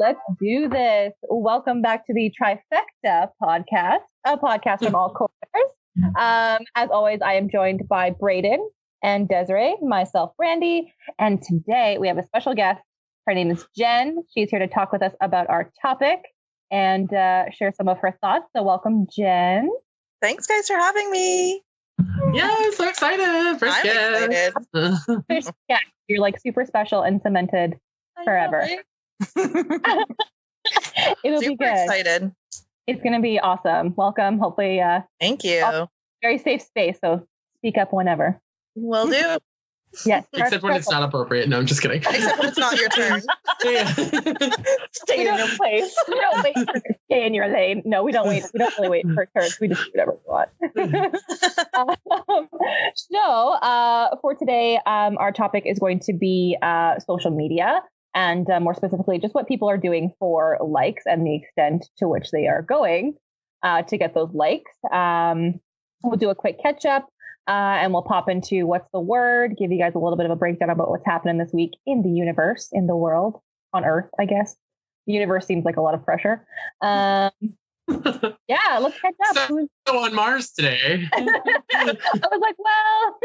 let's do this. Welcome back to the Trifecta podcast, a podcast from all corners. As always, I am joined by Braden and Desiree, myself, Brandi, and today we have a special guest. Her name is Jen. She's here to talk with us about our topic and share some of her thoughts. So welcome, Jen. Thanks, guys, for having me. Yeah, I'm so excited. First guest. Yeah, you're like super special and cemented forever. It'll be good. Excited. It's going to be awesome. Welcome. Hopefully, thank you. Very safe space. So speak up whenever. Will do. Yes. Except when it's not appropriate. No, I'm just kidding. Except when it's not your turn. Stay in your place. We don't wait for stay in your lane. No, we don't wait. We don't really wait for turns. We just do whatever we want. For today, our topic is going to be social media and more specifically, just what people are doing for likes and the extent to which they are going to get those likes. We'll do a quick catch up. And we'll pop into what's the word, give you guys a little bit of a breakdown about what's happening this week in the universe, in the world, on Earth, I guess. The universe seems like a lot of pressure. Yeah, let's catch up. So on Mars today. I was like, well,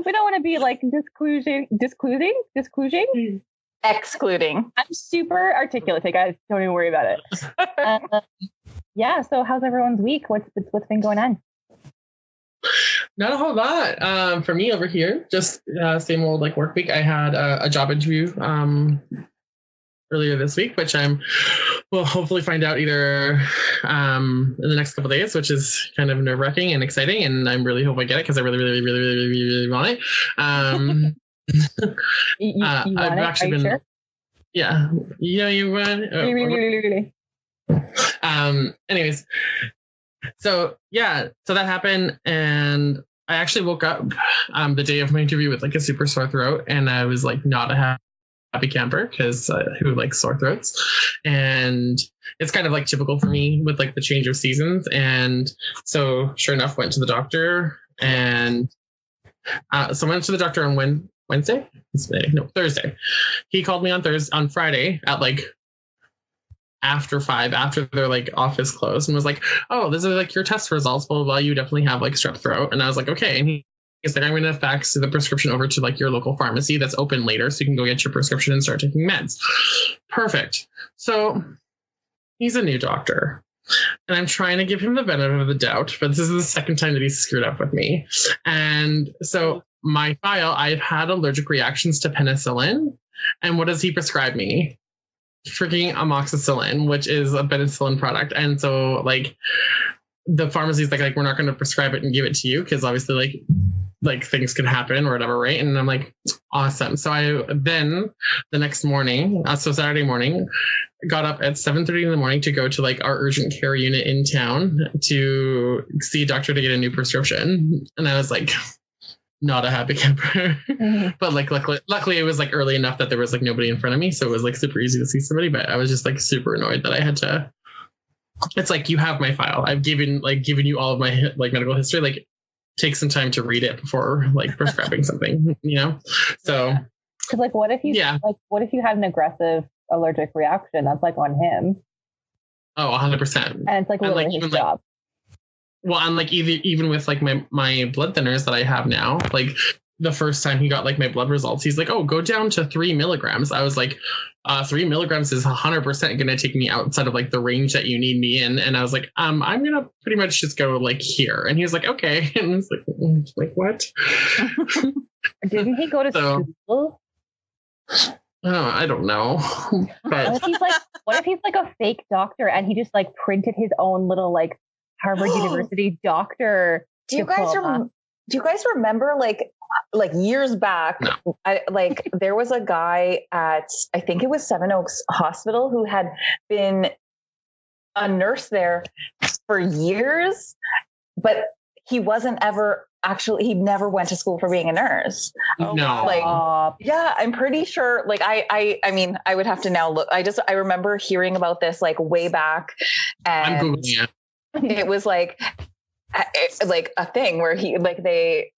we don't want to be like excluding. I'm super articulate, guys. Don't even worry about it. Yeah, so how's everyone's week? What's been going on? Not a whole lot for me over here. Just same old like work week. I had a job interview earlier this week, which will hopefully find out either in the next couple of days, which is kind of nerve-wracking and exciting. And I really hope I get it because I really want it. You want I've it? actually Are you been, sure? yeah, you want. Really. Anyways. So that happened, and I actually woke up the day of my interview with like a super sore throat, and I was like not a happy camper because who likes sore throats, and it's kind of like typical for me with like the change of seasons, and so sure enough went to the doctor, and so I went to the doctor on Thursday. He called me on Friday at like after 5, after their like office closed, and was like, oh, this is like your test results, blah, blah, blah. You definitely have like strep throat. And I was like, okay. And he's like, I'm going to fax the prescription over to like your local pharmacy that's open later, so you can go get your prescription and start taking meds. Perfect. So he's a new doctor, and I'm trying to give him the benefit of the doubt, but this is the second time that he's screwed up with me. And so my file, I've had allergic reactions to penicillin. And what does he prescribe me? Freaking amoxicillin, which is a penicillin product. And so like the pharmacy's like we're not going to prescribe it and give it to you because obviously like things could happen or whatever, right? And I'm like, awesome. So I then the next morning, so Saturday morning, got up at 7:30 in the morning to go to like our urgent care unit in town to see a doctor to get a new prescription. And I was like, not a happy camper. But like luckily it was like early enough that there was like nobody in front of me, so it was like super easy to see somebody. But I was just like super annoyed that I had to. It's like, you have my file, I've given you all of my like medical history, like take some time to read it before like prescribing something, you know. So because like what if you had an aggressive allergic reaction? That's like on him. Oh, 100%. And it's like literally his job. Well, and like even with like my blood thinners that I have now, like the first time he got like my blood results, he's like, oh, go down to 3 milligrams. I was like, 3 milligrams is 100% going to take me outside of like the range that you need me in. And I was like, I'm going to pretty much just go like here. And he was like, okay. And I was like what? Didn't he go to school? Oh, I don't know. But what if he's like a fake doctor and he just like printed his own little like Harvard University doctor? Do you guys remember like years back? No. There was a guy at, I think it was Seven Oaks Hospital, who had been a nurse there for years, but he wasn't ever actually, he never went to school for being a nurse. No. Yeah, I'm pretty sure. Like, I mean, I would have to now look. I remember hearing about this like way back, and I'm Googling it. It was like a thing where they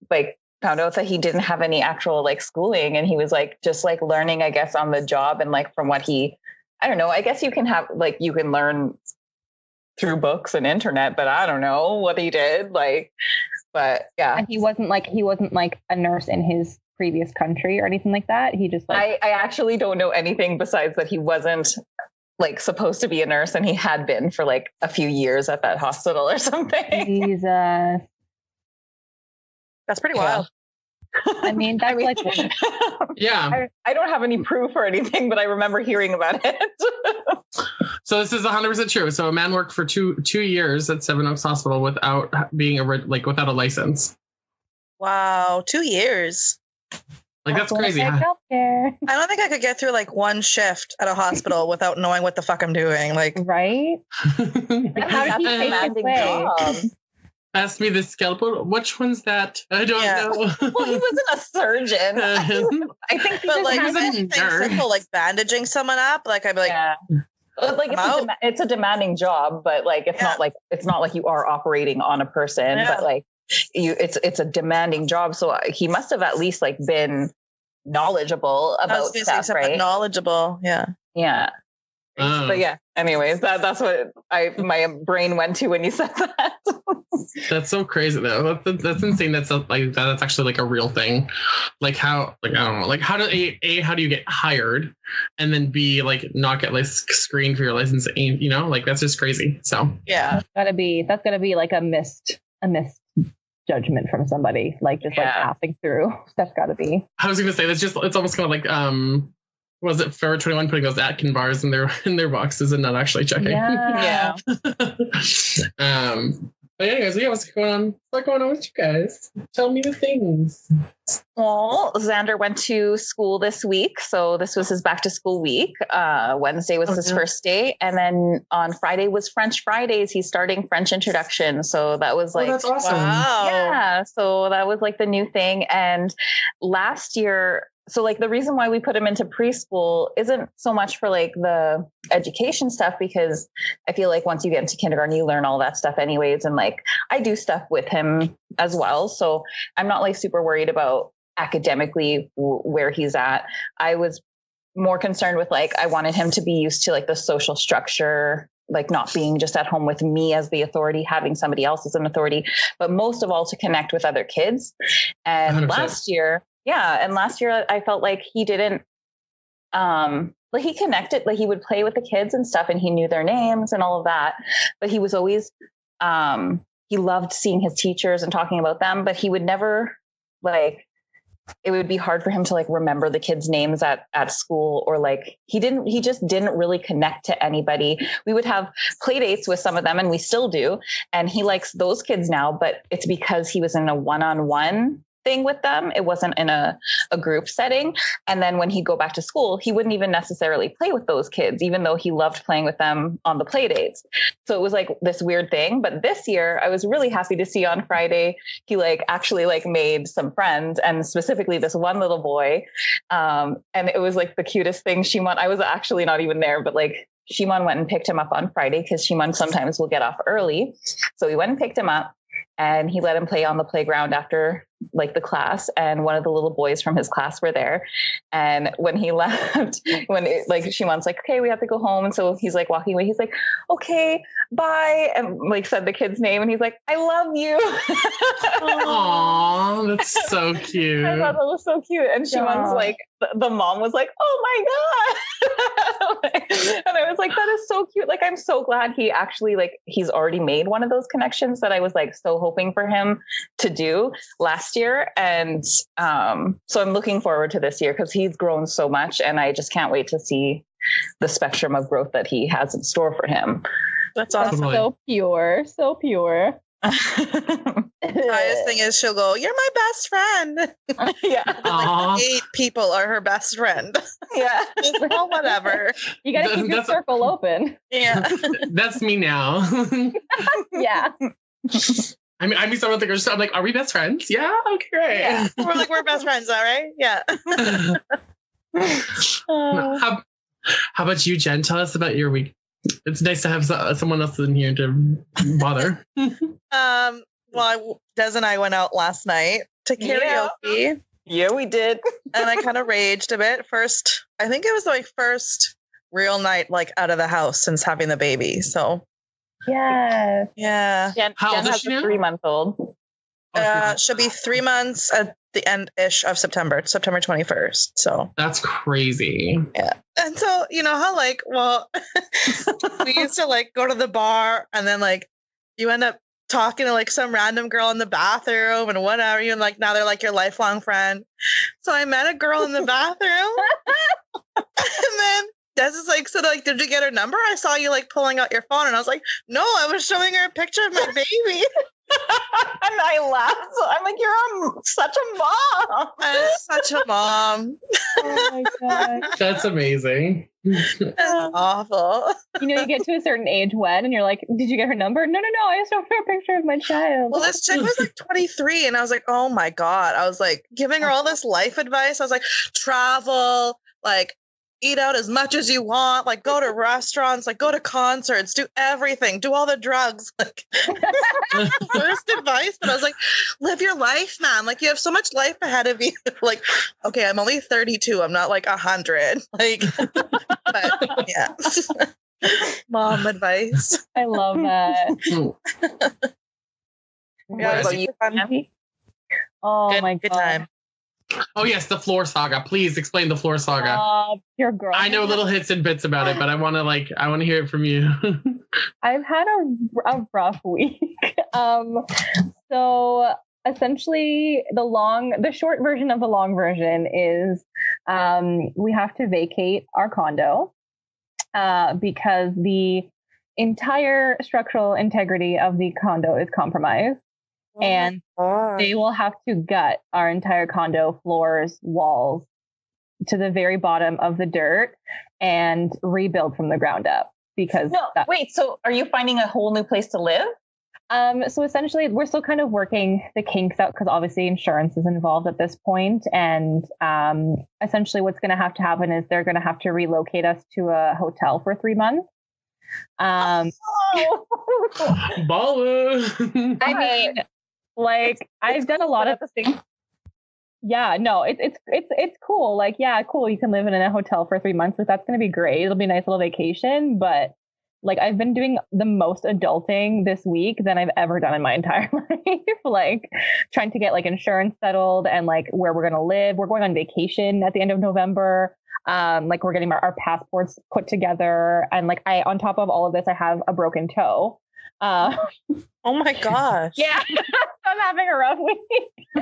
found out that he didn't have any actual like schooling, and he was like just like learning, I guess, on the job, and like from what he I don't know. I guess you can have like, you can learn through books and internet, but I don't know what he did. Like, but yeah. And he wasn't like a nurse in his previous country or anything like that. He just like, I actually don't know anything besides that he wasn't like supposed to be a nurse and he had been for like a few years at that hospital or something. Jesus. That's pretty wild. I mean, that's like, Yeah. I don't have any proof or anything, but I remember hearing about it. So this is 100% true. So a man worked for two years at Seven Oaks Hospital without being without a license. Wow, 2 years. Like, that's crazy. healthcare. I don't think I could get through like one shift at a hospital without knowing what the fuck I'm doing. Like, Right? Like, how did he take his way? Asked me the scalpel. Which one's that? I don't know. Well, he wasn't a surgeon. I think he but just like had even things simple like bandaging someone up, like I'd be like, yeah. Like it's a demanding job, but like it's not like you are operating on a person, but like it's a demanding job. So he must have at least like been knowledgeable about stuff, right? Knowledgeable, yeah. But yeah, anyways, that's what my brain went to when you said that. That's so crazy though. That's insane. That's actually like a real thing. Like how, like, I don't know, like how do how do you get hired and then B, like not get like screened for your license? You know, like that's just crazy. So yeah, that's gotta be like a missed judgment from somebody, like just like passing through. That's gotta be. I was gonna say it's almost kind of like was it Forever 21 putting those Atkin bars in their boxes and not actually checking? Yeah. But anyways, what's going on? What's going on with you guys? Tell me the things. Well, Xander went to school this week, so this was his back to school week. Wednesday was his first day, and then on Friday was French Fridays. He's starting French introduction, so that was like, that's awesome. Wow. Yeah, so that was like the new thing. And last year, so like the reason why we put him into preschool isn't so much for like the education stuff, because I feel like once you get into kindergarten, you learn all that stuff anyways. And like, I do stuff with him as well. So I'm not like super worried about academically where he's at. I was more concerned with like, I wanted him to be used to like the social structure, like not being just at home with me as the authority, having somebody else as an authority, but most of all to connect with other kids. And 100%. last year I felt like he didn't, like he connected, like he would play with the kids and stuff and he knew their names and all of that, but he was always, he loved seeing his teachers and talking about them, but he would never like, it would be hard for him to like remember the kids' names at school, or like he just didn't really connect to anybody. We would have play dates with some of them and we still do. And he likes those kids now, but it's because he was in a one-on-one thing with them. It wasn't in a group setting. And then when he'd go back to school, he wouldn't even necessarily play with those kids, even though he loved playing with them on the play dates. So it was like this weird thing. But this year I was really happy to see on Friday, he like actually like made some friends, and specifically this one little boy. And it was like the cutest thing. Shimon, I was actually not even there, but like Shimon went and picked him up on Friday because Shimon sometimes will get off early. So we went and picked him up. And he let him play on the playground after like the class. And one of the little boys from his class were there. And when he left, like Shimon's like, okay, we have to go home. And so he's like walking away. He's like, okay, bye. And like said the kid's name. And he's like, I love you. Aww, that's so cute. I thought that was so cute. And Shimon's like, the mom was like, oh my God. And I was like, that is so cute. Like, I'm so glad he actually like, he's already made one of those connections that I was like so hoping for him to do last year. And so I'm looking forward to this year because he's grown so much, and I just can't wait to see the spectrum of growth that he has in store for him. That's awesome. That's so pure. So pure. The highest thing is she'll go, you're my best friend. Yeah. Like 8 people are her best friend. Yeah. Well, whatever. You gotta keep your circle open. Yeah. That's me now. Yeah. I mean, some of the girls, I'm like, are we best friends? Yeah. Okay, great. Yeah. We're best friends, all right? Yeah. How about you, Jen? Tell us about your week. It's nice to have someone else in here to bother. Well, Des and I went out last night to karaoke. Yeah, we did. And I kind of raged a bit. I think it was my first real night, like out of the house since having the baby. So Yes. yeah. How old is has she a now? 3-month-old. She'll be 3 months at the end-ish of September 21st. So That's crazy. yeah. And so, you know how like, well, we used to like go to the bar and then like you end up talking to like some random girl in the bathroom and whatever. You and like now they're like your lifelong friend. So I met a girl in the bathroom and then Des is like, so like, did you get her number? I saw you like pulling out your phone and I was like, no, I was showing her a picture of my baby. And I laughed. So I'm like, you're such a mom. I'm such a mom. Oh my god. That's amazing. That's awful. You know, you get to a certain age when, and you're like, "Did you get her number?" No, I just showed her a picture of my child. Well, this chick was like 23, and I was like, oh my god. I was like giving her all this life advice. I was like, travel, like eat out as much as you want, like go to restaurants, like go to concerts, do everything, do all the drugs. Like worst advice, but I was like, live your life, man. Like you have so much life ahead of you. Like, okay, I'm only 32. I'm not like 100. Like, but yeah. Mom advice. I love that. Yeah, What about you, Andy? Oh good, my good god. time. Oh yes, the floor saga. Please explain the floor saga. Your girl. I know little hits and bits about it, but I want to hear it from you. I've had a rough week. So essentially the short version of the long version is we have to vacate our condo because the entire structural integrity of the condo is compromised. And they will have to gut our entire condo floors, walls to the very bottom of the dirt and rebuild from the ground up because wait, so are you finding a whole new place to live? So essentially we're still kind of working the kinks out because obviously insurance is involved at this point. And essentially what's going to happen is they're going to have to relocate us to a hotel for 3 months. Baller. I mean, like I've done a lot of things. Yeah, no, it's cool. Like, yeah, cool. You can live in a hotel for 3 months, but that's going to be great. It'll be a nice little vacation. But like, I've been doing the most adulting this week than I've ever done in my entire life. Like trying to get like insurance settled and like where we're going to live. We're going on vacation at the end of November. Like we're getting our passports put together. And like on top of all of this, I have a broken toe. Oh my gosh. Yeah, I'm having a rough week.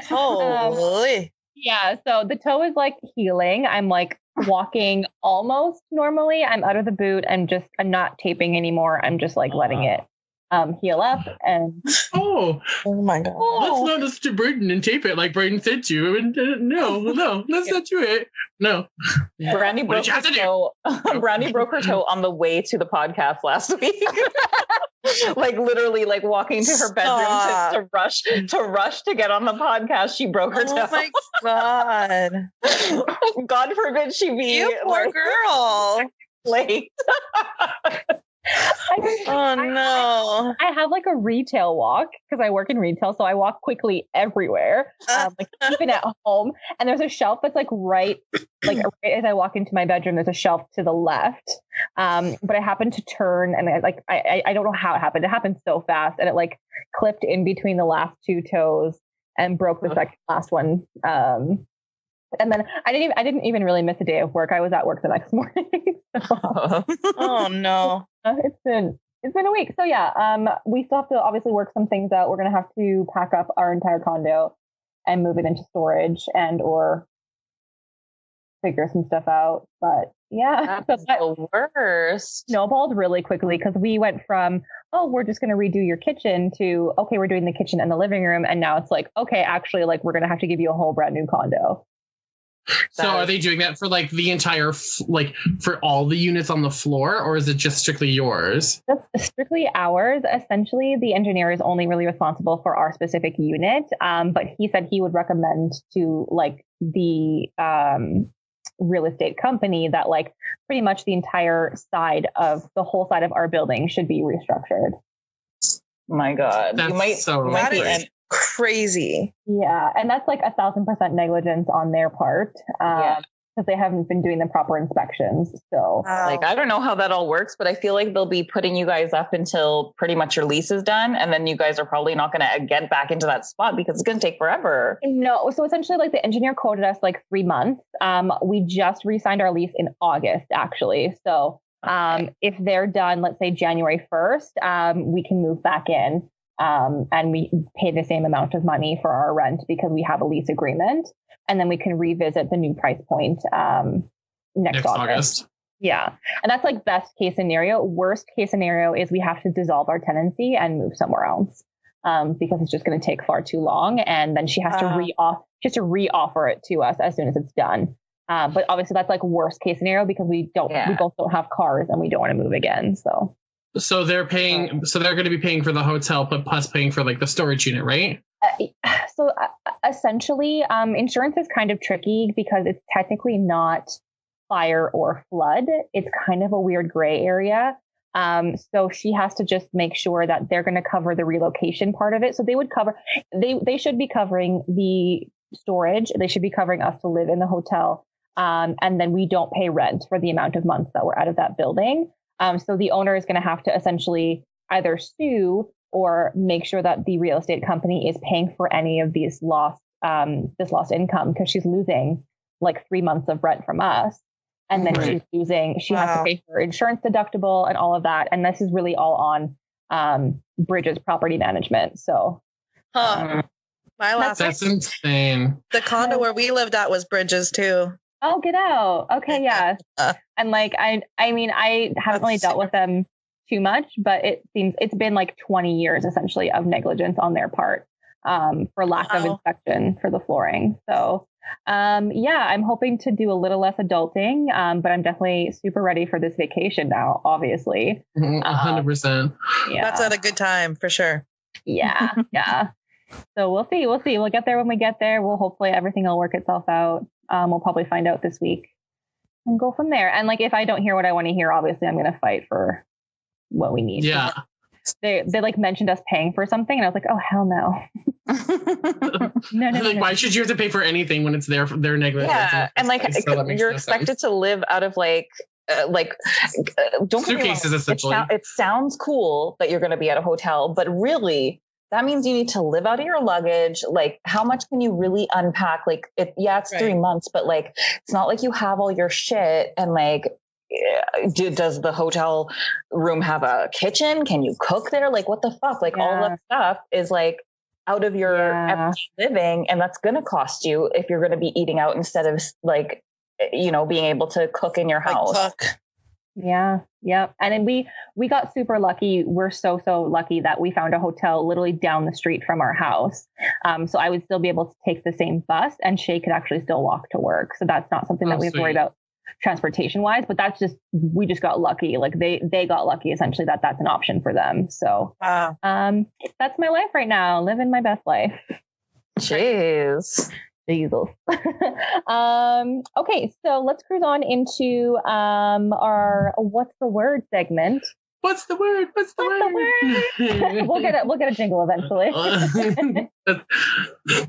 Holy. Yeah, so the toe is like healing. I'm like walking almost normally. I'm out of the boot. I'm not taping anymore. I'm just like letting it heal up. And oh my god. Let's not listen to Braden and tape it like Braden said to. And no, let's not do it. No. Brandi broke her toe. Brandi broke her toe on the way to the podcast last week. Like literally, like walking to her bedroom to rush to get on the podcast. She broke her toe. Oh my god! God forbid she be you poor girl late. Oh no! I have like a retail walk because I work in retail, so I walk quickly everywhere, like even at home. And there's a shelf that's like right as I walk into my bedroom. There's a shelf to the left, but I happened to turn, and I don't know how it happened. It happened so fast, and it like clipped in between the last two toes and broke the second last one. And then I didn't even really miss a day of work. I was at work the next morning. So. Oh no. It's been a week. So yeah, we still have to obviously work some things out. We're going to have to pack up our entire condo and move it into storage or figure some stuff out. But yeah, that's the worst. Snowballed really quickly because we went from, oh, we're just going to redo your kitchen to, okay, we're doing the kitchen and the living room. And now it's like, okay, actually, like we're going to have to give you a whole brand new condo. So are they doing that for like the entire, like for all the units on the floor, or is it just strictly yours? That's strictly ours. Essentially, the engineer is only really responsible for our specific unit. But he said he would recommend to like the real estate company that like pretty much the entire side of the whole side of our building should be restructured. My God. That's crazy. Yeah. And that's like 1,000% negligence on their part. Yeah. because they haven't been doing the proper inspections. So like, I don't know how that all works, but I feel like they'll be putting you guys up until pretty much your lease is done. And then you guys are probably not going to get back into that spot because it's going to take forever. No. So essentially, like, the engineer quoted us like 3 months. We just re-signed our lease in August, actually. So if they're done, let's say January 1st, we can move back in. And we pay the same amount of money for our rent because we have a lease agreement, and then we can revisit the new price point next August. Yeah. And that's like best case scenario. Worst case scenario is we have to dissolve our tenancy and move somewhere else because it's just going to take far too long. And then she has to re-offer it to us as soon as it's done. But obviously that's like worst case scenario because we both don't have cars and we don't want to move again. So they're paying. So they're going to be paying for the hotel, but plus paying for like the storage unit, right? So essentially, insurance is kind of tricky because it's technically not fire or flood. It's kind of a weird gray area. So she has to just make sure that they're going to cover the relocation part of it. So they should be covering the storage. They should be covering us to live in the hotel. And then we don't pay rent for the amount of months that we're out of that building. So the owner is going to have to essentially either sue or make sure that the real estate company is paying for any of this lost income because she's losing like 3 months of rent from us. And then she has to pay for insurance deductible and all of that. And this is really all on Bridges property management. So that's insane. The condo where we lived at was Bridges too. Oh, get out. Okay, yeah. And like, I mean, I haven't really dealt with them too much, but it's been like 20 years essentially of negligence on their part for lack of inspection for the flooring. So, I'm hoping to do a little less adulting, but I'm definitely super ready for this vacation now, obviously. 100%. Yeah. That's at a good time for sure. Yeah. Yeah. So we'll see. We'll get there when we get there. Hopefully everything will work itself out. We'll probably find out this week and go from there. And like, if I don't hear what I want to hear, obviously I'm going to fight for what we need. Yeah. They like mentioned us paying for something and I was like, oh, hell no. No. Why should you have to pay for anything when it's their negligence? Yeah. And like, you're expected to live out of don't suitcases, essentially. It sounds cool that you're going to be at a hotel, but really that means you need to live out of your luggage. Like, how much can you really unpack? Like, it's 3 months, but like, it's not like you have all your shit. And like, does the hotel room have a kitchen? Can you cook there? Like, what the fuck? Like, all that stuff is like out of your everyday living, and that's going to cost you if you're going to be eating out instead of like, being able to cook in your house. Yeah. And then we got super lucky. We're so lucky that we found a hotel literally down the street from our house. So I would still be able to take the same bus and Shay could actually still walk to work. So that's not something that we have to worry about transportation wise, but we just got lucky. Like they got lucky essentially that that's an option for them. So that's my life right now. Living my best life. Jeez. Jesus. Okay, so let's cruise on into our What's the Word segment. What's the word? We'll get a jingle eventually.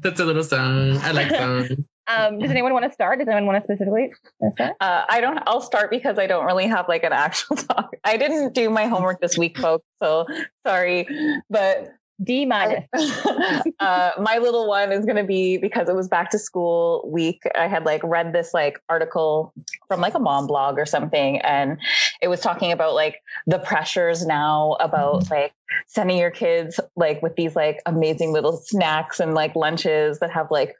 That's a little song. I like songs. Does anyone want to start? Does anyone want to specifically start? I'll start because I don't really have like an actual talk. I didn't do my homework this week, folks, so sorry. But D-. My little one is going to be, because it was back to school week, I had like read this like article from like a mom blog or something, and it was talking about like the pressures now about like sending your kids like with these like amazing little snacks and like lunches that have like,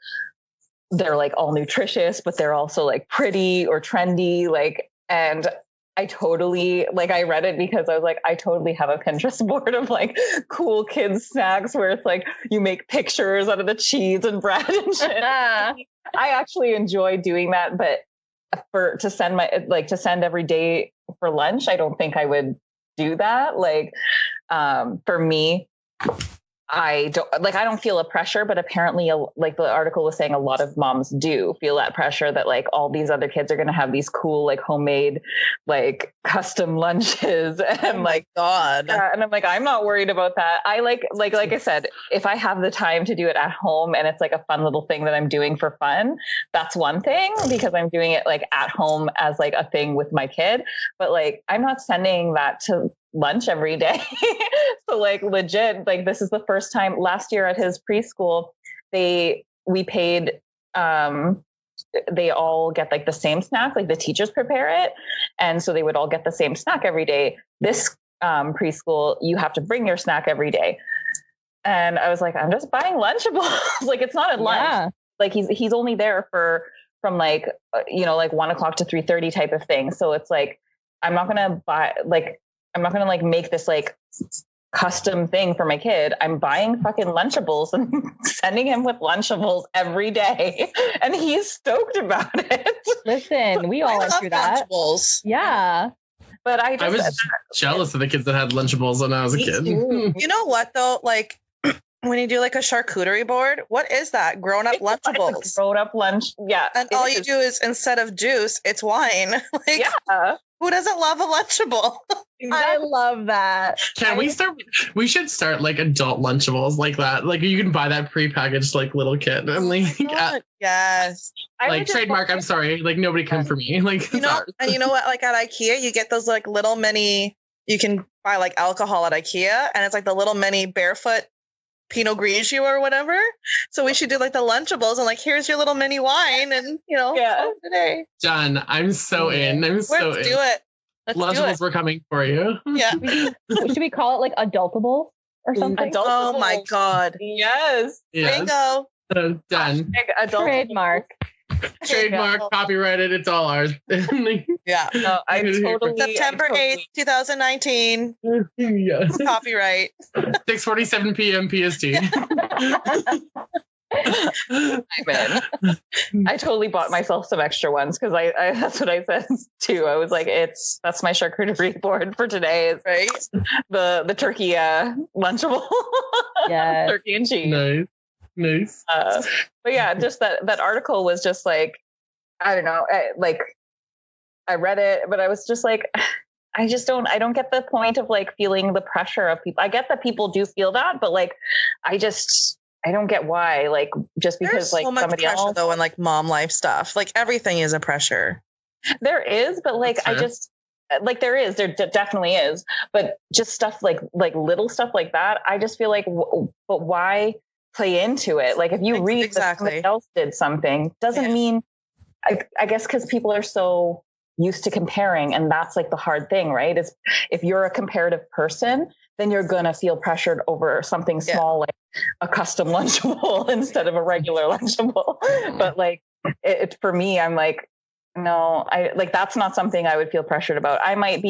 they're like all nutritious, but they're also like pretty or trendy, like, and I totally, like, I read it because I was like, I totally have a Pinterest board of like cool kids snacks where it's like you make pictures out of the cheese and bread and shit. I actually enjoy doing that, but to send every day for lunch, I don't think I would do that. Like, for me, I don't feel a pressure, but apparently like the article was saying a lot of moms do feel that pressure that like all these other kids are going to have these cool, like homemade, like custom lunches and like, God. and I'm like, I'm not worried about that. I like I said, if I have the time to do it at home and it's like a fun little thing that I'm doing for fun, that's one thing because I'm doing it like at home as like a thing with my kid, but like, I'm not sending that to lunch every day. So like legit, like this is the first time last year at his preschool, we paid, they all get like the same snack, like the teachers prepare it. And so they would all get the same snack every day. This preschool, you have to bring your snack every day. And I was like, I'm just buying Lunchables. Like it's not at lunch. Like he's only there from like, like 1 o'clock to 3:30 type of thing. So it's like, I'm not going to like make this like custom thing for my kid. I'm buying fucking Lunchables and sending him with Lunchables every day. And he's stoked about it. Listen, we all went through that. Lunchables. Yeah. But I was jealous of the kids that had Lunchables when I was a kid. You know what though? Like when you do like a charcuterie board, what is that? Grown-up Lunchables. Grown-up lunch. Yeah. And all you do is instead of juice, it's wine. Like, yeah. Who doesn't love a Lunchable? I love that. We should start like adult Lunchables like that. Like you can buy that prepackaged like little kit and like yes. Like trademark. I'm sorry. Like nobody come for me. Like and you know what? Like at IKEA, you get those like little mini. You can buy like alcohol at IKEA, and it's like the little mini barefoot Pinot Grigio or whatever. So we should do like the Lunchables and like here's your little mini wine and today. Done. I'm so in. Let's do it. Lunchables were coming for you. Yeah. Should we call it like adultables or something? Oh my God. Yes. Bingo. Done. Trademark. Trademark, copyrighted, it's all ours. Yeah. No, September 8th, 2019. Yes. Copyright. 6:47 p.m. PST. I totally bought myself some extra ones because I that's what I said too. I was like, that's my charcuterie board for today. Is right. The turkey Lunchable. Yeah. Turkey and cheese. Nice. But yeah, just that article was just like, I don't know, I read it, but I was just like, I don't get the point of like feeling the pressure of people. I get that people do feel that, but like, I don't get why, like, just because there's like so much somebody pressure, else though, in like mom life stuff, like everything is a pressure. There is, but like, I just like, there definitely is, but just stuff like little stuff like that. I just feel like, but why play into it? Like if you read that somebody else did something, doesn't mean, I guess because people are so used to comparing, and that's like the hard thing, right? Is if you're a comparative person, then you're gonna feel pressured over something small like a custom Lunchable instead of a regular Lunchable. But like it for me, I'm like, no, I like that's not something I would feel pressured about. I might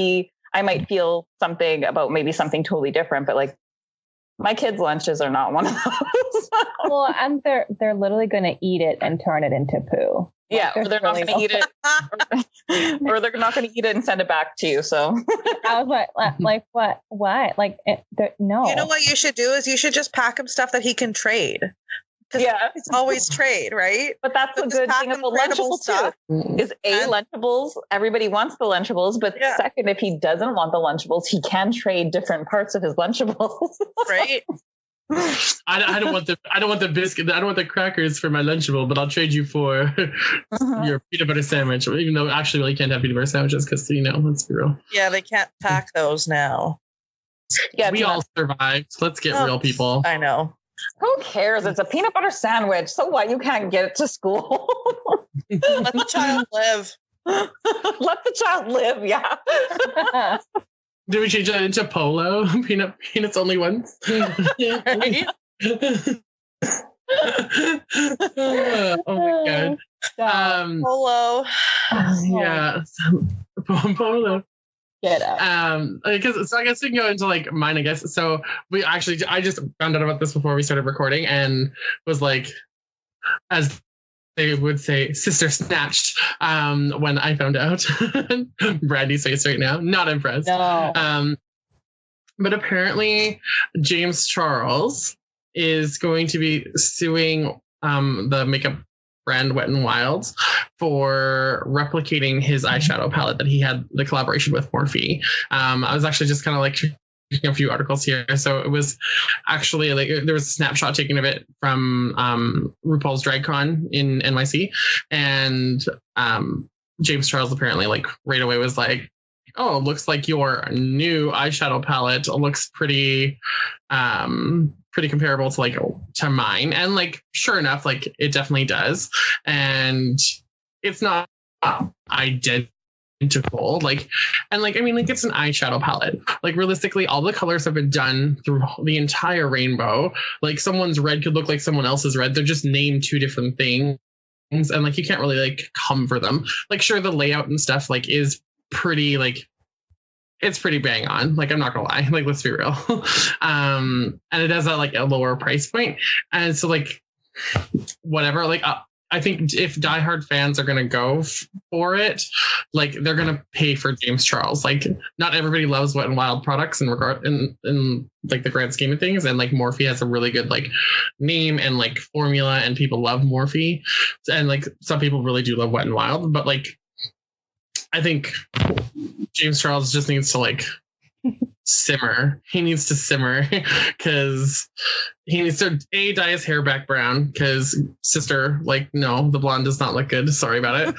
feel something about maybe something totally different, but like my kids' lunches are not one of those. Well, and they're literally going to eat it and turn it into poo. Yeah, or they're not going to eat it, or they're not going to eat it and send it back to you. So I was like, what? Like, no. You know what you should do is you should just pack him stuff that he can trade. Yeah, it's always trade, right? But that's the good thing about Lunchables stuff. Is Lunchables. Everybody wants the Lunchables, but second, if he doesn't want the Lunchables, he can trade different parts of his Lunchables. Right. I don't want the biscuit. I don't want the crackers for my Lunchable, but I'll trade you for your peanut butter sandwich. Even though actually, really can't have peanut butter sandwiches because let's be real. Yeah, they can't pack those now. Yeah, we all survived. Let's get real, people. I know. Who cares? It's a peanut butter sandwich. So what? You can't get it to school. Let the child live. Let the child live. Yeah. Did we change that into Polo? Peanuts only once. Right? Oh my god. Polo. Yeah. Polo. Get up. Because so I guess we can go into like mine, I guess. So I just found out about this before we started recording and was like, as they would say, sister snatched when I found out. Brandi's face right now, not impressed. No. But apparently James Charles is going to be suing the makeup brand Wet n Wild for replicating his eyeshadow palette that he had the collaboration with Morphe. I was actually just kind of like checking a few articles here. So it was actually like there was a snapshot taken of it from RuPaul's Drag Con in NYC, and James Charles apparently like right away was like, oh, it looks like your new eyeshadow palette looks pretty comparable to like to mine. And like sure enough, like it definitely does. And it's not identical. Like, and like I mean, like it's an eyeshadow palette. Like realistically, all the colors have been done through the entire rainbow. Like someone's red could look like someone else's red. They're just named two different things. And like you can't really like come for them. Like sure, the layout and stuff like is pretty like it's pretty bang on. Like I'm not gonna lie. Like let's be real. And it does at like a lower price point. And so like whatever. Like I think if diehard fans are gonna go for it, like they're gonna pay for James Charles. Like not everybody loves Wet n Wild products in regard in like the grand scheme of things, and like Morphe has a really good like name and like formula, and people love Morphe, and like some people really do love Wet n Wild, but like I think James Charles just needs to like simmer. He needs to simmer because he needs to dye his hair back brown because sister, like, no, the blonde does not look good. Sorry about it.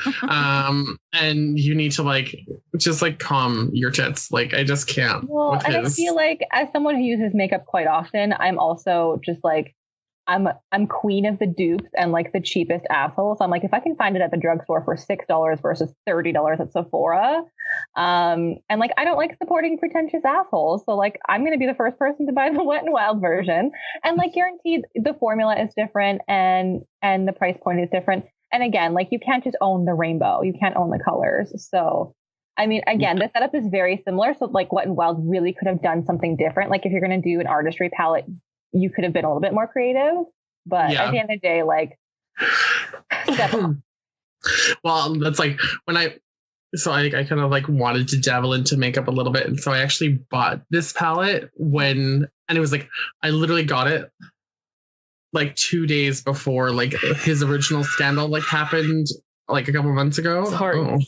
And you need to like just like calm your tits. Like I just can't. Well, and I feel like as someone who uses makeup quite often, I'm also just like I'm queen of the dupes and like the cheapest assholes. I'm like, if I can find it at the drugstore for $6 versus $30 at Sephora, and like I don't like supporting pretentious assholes, so like I'm gonna be the first person to buy the Wet n Wild version, and like guaranteed the formula is different and the price point is different. And again, like you can't just own the rainbow, you can't own the colors. So I mean, again, the setup is very similar. So like Wet n Wild really could have done something different. Like if you're gonna do an artistry palette, you could have been a little bit more creative, but at the end of the day, like, well, that's like when I kind of like wanted to dabble into makeup a little bit. And so I actually bought this palette and it was like, I literally got it like 2 days before like his original scandal like happened like a couple months ago. Sorry. Oh.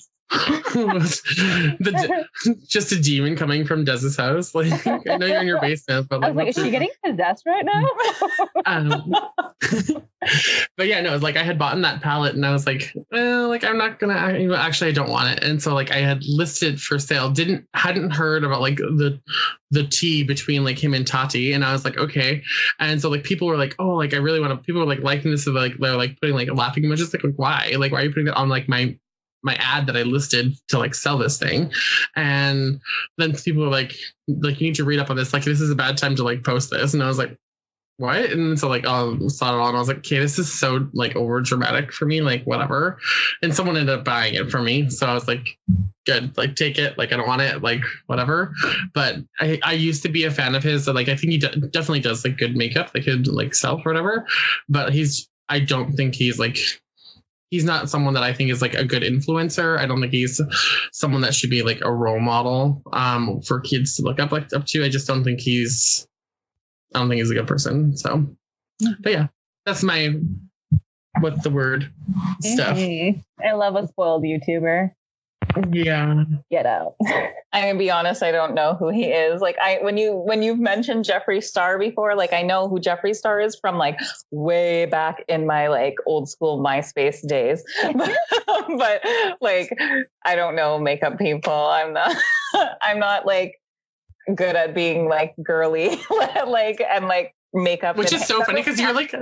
Just a demon coming from Dez's house. Like I know you're in your basement, but I was like, is she getting possessed right now? But yeah, no, it's like I had bought that palette and I was like, like I'm not gonna actually I don't want it. And so like I had listed for sale, hadn't heard about like the tea between like him and Tati, and I was like, okay. And so like people were like, oh, like I really want to. People were like liking this, like they're like putting like laughing emojis, like why? Like why are you putting that on like my ad that I listed to like sell this thing? And then people were like you need to read up on this, like this is a bad time to like post this. And I was like, what? And so like saw it all and I was like, okay, this is so like over dramatic for me, like whatever. And someone ended up buying it for me, so I was like, good, like take it, like I don't want it, like whatever. But I used to be a fan of his, so like I think he definitely does like good makeup, like his like self or whatever, but I don't think he's not someone that I think is like a good influencer. I don't think he's someone that should be like a role model for kids to look up to. I just don't think he's a good person. So, but yeah, that's my what's the word stuff. I love a spoiled YouTuber. Yeah. Get out. I'm gonna be honest, I don't know who he is. Like when you've mentioned Jeffree Star before, like I know who Jeffree Star is from like way back in my like old school MySpace days. But like I don't know makeup people. I'm not like good at being like girly like and like makeup. Which is so funny because you're like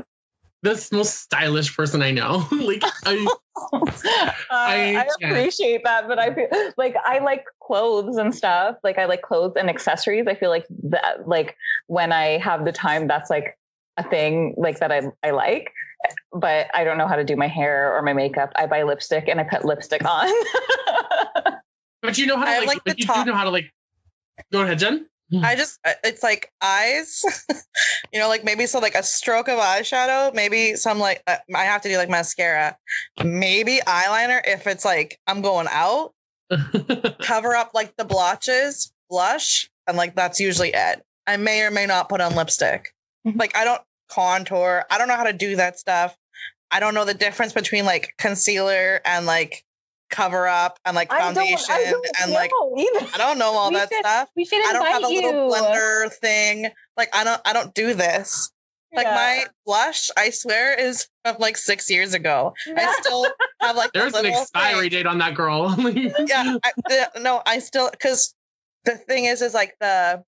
the most stylish person I know. Like I appreciate that, but I feel like I like clothes and stuff. Like I like clothes and accessories. I feel like that, like when I have the time, that's like a thing like that I like. But I don't know how to do my hair or my makeup. I buy lipstick and I put lipstick on. But you know how to do know how to like. Go ahead, Jen. It's like eyes, like maybe so like a stroke of eyeshadow, maybe some like I have to do like mascara, maybe eyeliner if it's like I'm going out, cover up like the blotches, blush, and like that's usually it. I may or may not put on lipstick. Like I don't contour. I don't know how to do that stuff. I don't know the difference between like concealer and like cover up and like foundation I don't know all that stuff. We should invite I don't have a you. little blender thing. Like I don't do this. Like my blush, I swear, is from like 6 years ago. I still have like there's an expiry date on that girl. Yeah, I still, because the thing is like the,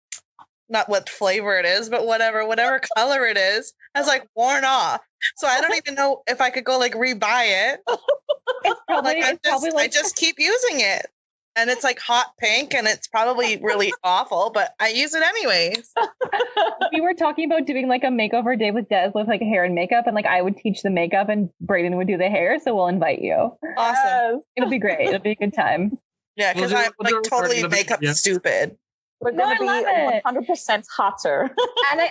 not what flavor it is, but whatever color it is has like worn off. So I don't even know if I could go like rebuy it. It's probably, I just keep using it. And it's like hot pink and it's probably really awful, but I use it anyways. We were talking about doing like a makeover day with Des with like hair and makeup, and like I would teach the makeup and Braden would do the hair. So we'll invite you. Awesome. It'll be great. It'll be a good time. Yeah, because I'm like totally makeup stupid. We're going to be 100% hotter. And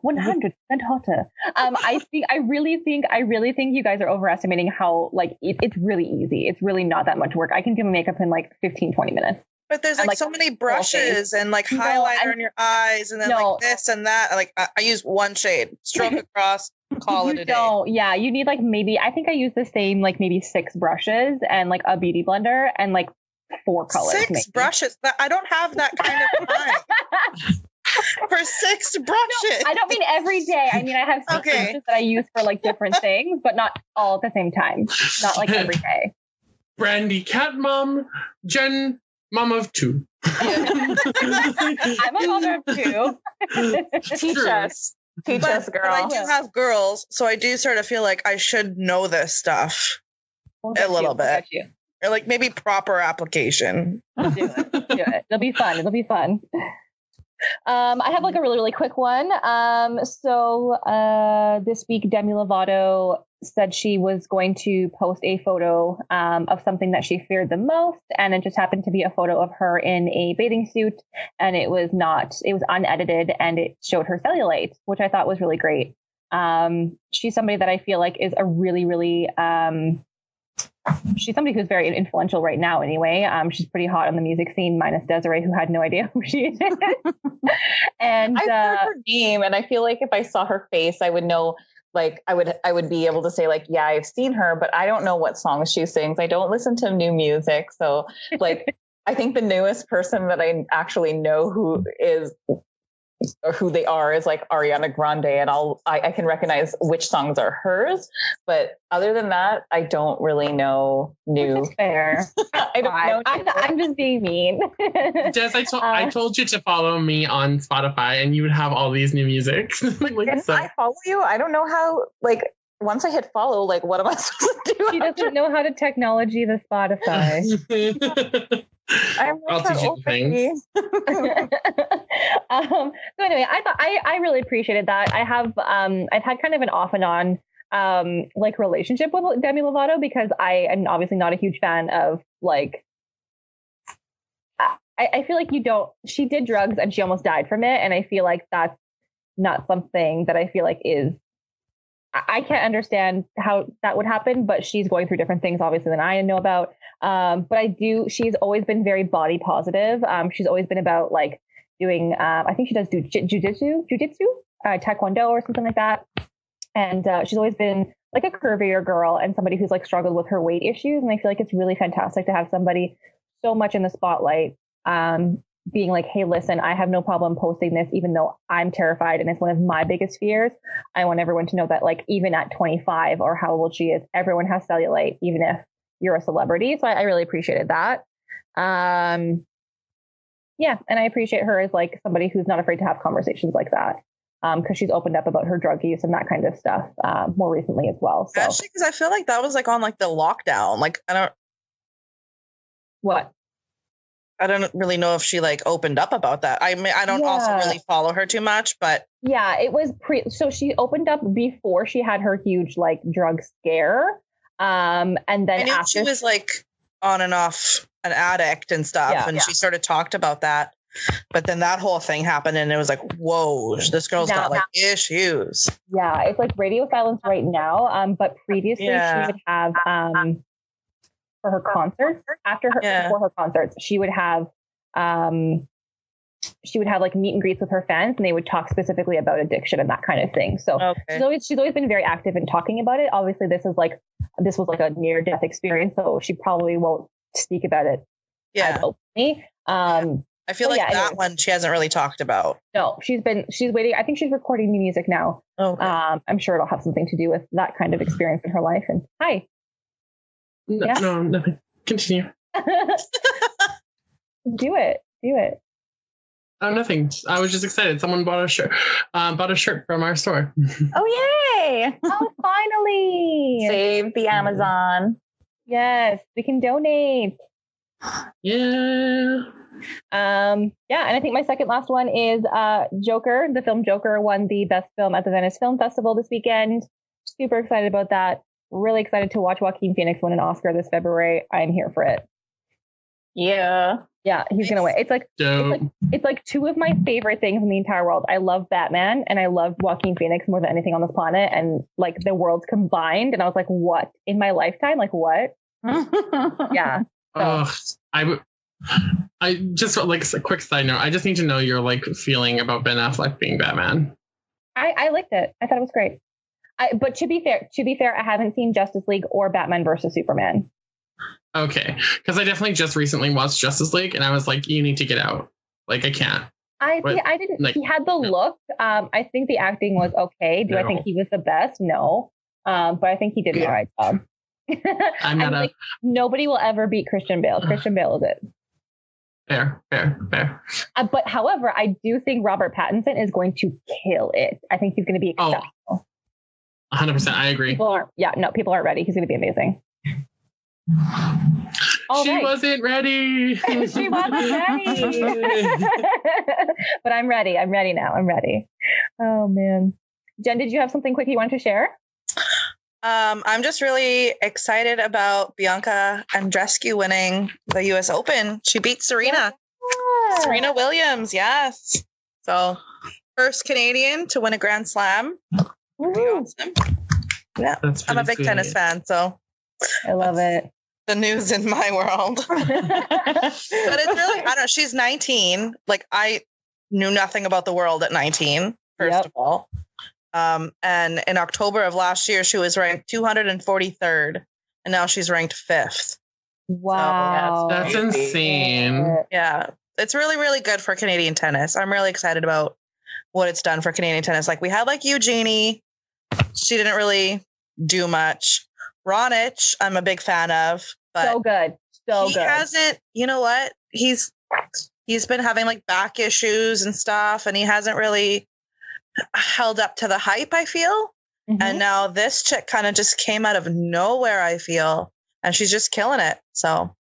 100% hotter. I really think you guys are overestimating how like it's really easy. It's really not that much work. I can do my makeup in like 15, 20 minutes. But there's like so many brushes and like highlighter in your eyes and then like this and that. Like I use one shade, stroke across, call it a day. Yeah, you need like maybe, I think I use the same like maybe 6 brushes and like a beauty blender and like 4 colors. 6 brushes? I don't have that kind of time. For 6 brushes. No, I don't mean every day. I mean, I have 6 brushes that I use for like different things, but not all at the same time. Not like every day. Brandi, cat mom, Jen, mom of 2. I'm a mother of 2. Teach us, girl. But I do have girls, so I do sort of feel like I should know this stuff a little bit. Or like maybe proper application. Do it. It'll be fun. I have like a really, really quick one. So this week, Demi Lovato said she was going to post a photo of something that she feared the most. And it just happened to be a photo of her in a bathing suit. And it was unedited and it showed her cellulite, which I thought was really great. She's somebody that I feel like is a really, really, she's somebody who's very influential right now anyway. She's pretty hot on the music scene, minus Desiree, who had no idea who she is. And I've heard her name, and I feel like if I saw her face, I would know, like I would be able to say like, yeah, I've seen her, but I don't know what songs she sings. I don't listen to new music. So like, I think the newest person that I actually know who is or who they are is like Ariana Grande, and I can recognize which songs are hers, but other than that, I don't really know new. Fair. I don't know. I'm just being mean. Jess, I told you to follow me on Spotify, and you would have all these new music. I follow you? I don't know how. Like once I hit follow, like what am I supposed to do? She doesn't know how to technology the Spotify. I'll teach you the things. So anyway, I really appreciated that. I've had kind of an off and on like relationship with Demi Lovato, because I am obviously not a huge fan of like, I feel like she did drugs and she almost died from it. And I feel like that's not something that I feel like I can't understand how that would happen, but she's going through different things obviously than I know about. But she's always been very body positive. She's always been about like doing, I think she does do jujitsu, taekwondo or something like that. And she's always been like a curvier girl and somebody who's like struggled with her weight issues. And I feel like it's really fantastic to have somebody so much in the spotlight, being like, hey, listen, I have no problem posting this, even though I'm terrified and it's one of my biggest fears. I want everyone to know that like, even at 25 or how old she is, everyone has cellulite, even if you're a celebrity. So I really appreciated that. Yeah. And I appreciate her as like somebody who's not afraid to have conversations like that. Because she's opened up about her drug use and that kind of stuff more recently as well. So. Actually, because I feel like that was like on like the lockdown. Like, What? I don't really know if she like opened up about that. I mean, I don't also really follow her too much, but yeah, it was so she opened up before she had her huge like drug scare. And then I knew she was like on and off an addict and stuff, and she sort of talked about that. But then that whole thing happened, and it was like, whoa, this girl's got like issues. Yeah, it's like radio silence right now. But previously she would have for her concerts, before her concerts, she would have she would have like meet and greets with her fans, and they would talk specifically about addiction and that kind of thing. So she's always been very active in talking about it. Obviously, this was like a near death experience, so she probably won't speak about it as openly. I feel like that one she hasn't really talked about. No, she's waiting. I think she's recording new music now. Okay. I'm sure it'll have something to do with that kind of experience in her life. And hi. No, nothing. Continue. Do it. Oh, nothing. I was just excited. Someone bought a shirt from our store. Oh, yay. Oh, finally. Save the Amazon. Yes, we can donate. Yeah. And I think my second last one is Joker. The film Joker won the best film at the Venice Film Festival this weekend. Super excited about that. Really excited to watch Joaquin Phoenix win an Oscar this February. I'm here for it. Yeah, he's gonna win. It's like two of my favorite things in the entire world. I love Batman and I love Joaquin Phoenix more than anything on this planet. And like the worlds combined, and I was like, what in my lifetime? Like what? Yeah. So. I just like a quick side note. I just need to know your like feeling about Ben Affleck being Batman. I liked it. I thought it was great. But to be fair, I haven't seen Justice League or Batman versus Superman. Okay, because I definitely just recently watched Justice League, and I was like, you need to get out. Like I can't. I didn't. Like, he had the look. I think the acting was okay. Do I think he was the best? No. But I think he did the right job. Nobody will ever beat Christian Bale. Christian Bale is it. Fair. But however, I do think Robert Pattinson is going to kill it. I think he's going to be exceptional. 100%. I agree. People aren't ready. He's going to be amazing. Wasn't ready. She wasn't ready. But I'm ready. I'm ready now. I'm ready. Oh man. Jen, did you have something quick you wanted to share? I'm just really excited about Bianca Andreescu winning the U.S. Open. She beat Serena. Yeah. Serena Williams, yes. So, first Canadian to win a Grand Slam. Pretty awesome. Yeah, I'm a big tennis fan, so I love it. The news in my world. But it's really, I don't know, she's 19. Like, I knew nothing about the world at 19, first of all. And in October of last year, she was ranked 243rd, and now she's ranked 5th. Wow. So that's insane. Yeah. It's really, really good for Canadian tennis. I'm really excited about what it's done for Canadian tennis. Like, we had like Eugenie. She didn't really do much. Raonic, I'm a big fan of. But so good. He hasn't, you know what? He's been having like back issues and stuff, and he hasn't really held up to the hype, I feel. Mm-hmm. And now this chick kind of just came out of nowhere, I feel, and she's just killing it. So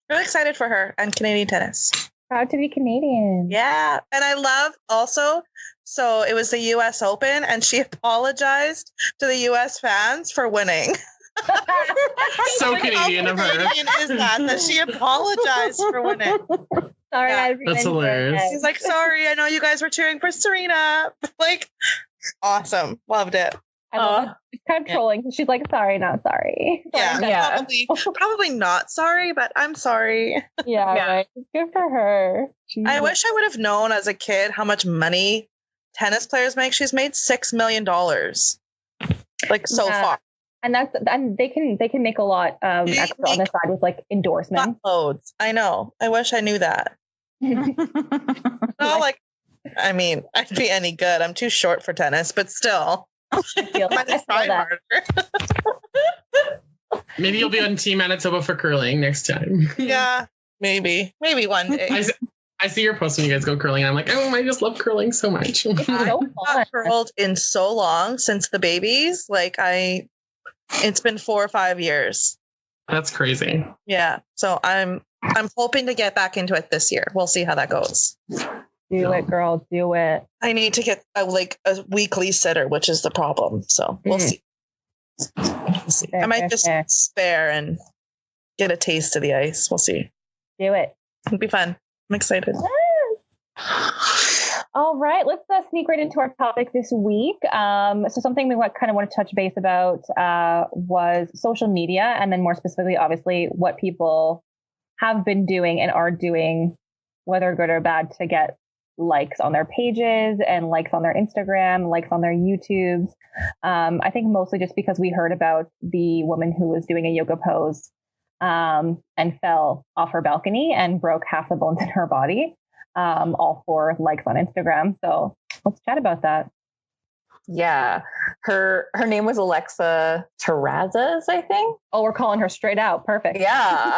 really excited for her and Canadian tennis. Proud to be Canadian. Yeah. And I love also, so it was the US Open, and she apologized to the US fans for winning. So Canadian of her. Canadian is that she apologized for winning. Sorry, yeah. That's hilarious. She's like, sorry, I know you guys were cheering for Serena. Like, awesome. Loved it. I love it. It's kind of trolling. She's like, sorry, not sorry. Probably not sorry, but I'm sorry. Yeah. Right. Good for her. I wish I would have known as a kid how much money tennis players make. She's made $6 million. Like so far. And they can make a lot extra on the side with like endorsements. Loads. I know. I wish I knew that. I mean, I'd be any good. I'm too short for tennis, but still. I feel harder. Maybe you'll be on Team Manitoba for curling next time. Yeah, maybe one day. I see your posts when you guys go curling. And I'm like, oh, I just love curling so much. It's so fun. I've curled in so long since the babies. Like it's been 4 or 5 years. That's crazy. Yeah. So I'm hoping to get back into it this year. We'll see how that goes. Do it, girl. Do it. I need to get a weekly sitter, which is the problem. So we'll see. I might just spare and get a taste of the ice. We'll see. Do it. It'll be fun. I'm excited. All right, let's sneak right into our topic this week. So something we kind of want to touch base about was social media, and then more specifically, obviously, what people have been doing and are doing, whether good or bad, to get likes on their pages and likes on their Instagram, likes on their YouTubes. I think mostly just because we heard about the woman who was doing a yoga pose and fell off her balcony and broke half the bones in her body, all for likes on Instagram. So let's chat about that. Yeah. Her name was Alexa Terrazas, I think. Oh, we're calling her straight out. Perfect. Yeah.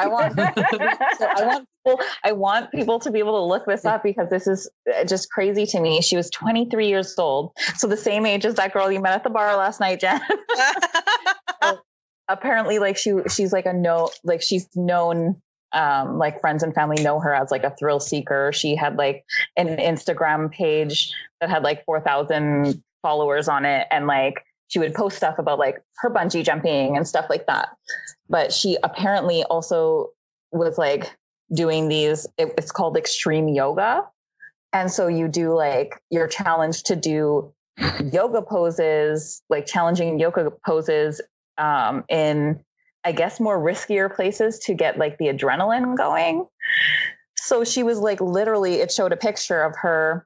I want people to be able to look this up because this is just crazy to me. She was 23 years old. So the same age as that girl you met at the bar last night, Jen. So apparently like she's like she's known, like friends and family know her as like a thrill seeker. She had like an Instagram page that had like 4,000 followers on it. And like, she would post stuff about like her bungee jumping and stuff like that. But she apparently also was like doing it's called extreme yoga. And so you do like, you're challenged to do yoga poses, like challenging yoga poses in, I guess, more riskier places to get like the adrenaline going. So she was like, literally, it showed a picture of her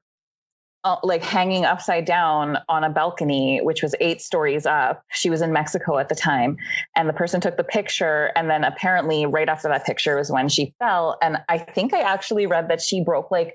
like hanging upside down on a balcony, which was 8 stories up. She was in Mexico at the time. And the person took the picture. And then apparently right after that picture was when she fell. And I think I actually read that she broke like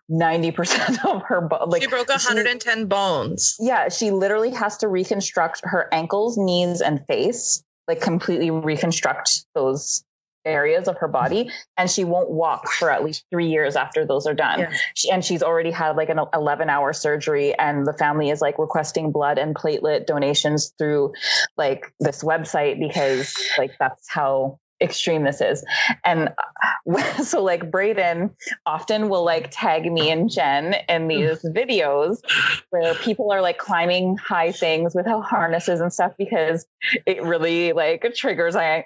90% of her she broke 110 bones. Yeah. She literally has to reconstruct her ankles, knees, and face, like completely reconstruct those areas of her body, and she won't walk for at least 3 years after those are done. Yeah. And she's already had like an 11-hour surgery, and the family is like requesting blood and platelet donations through like this website because like that's how extreme this is. And so like Braden often will like tag me and Jen in these videos where people are like climbing high things with harnesses and stuff because it really like triggers our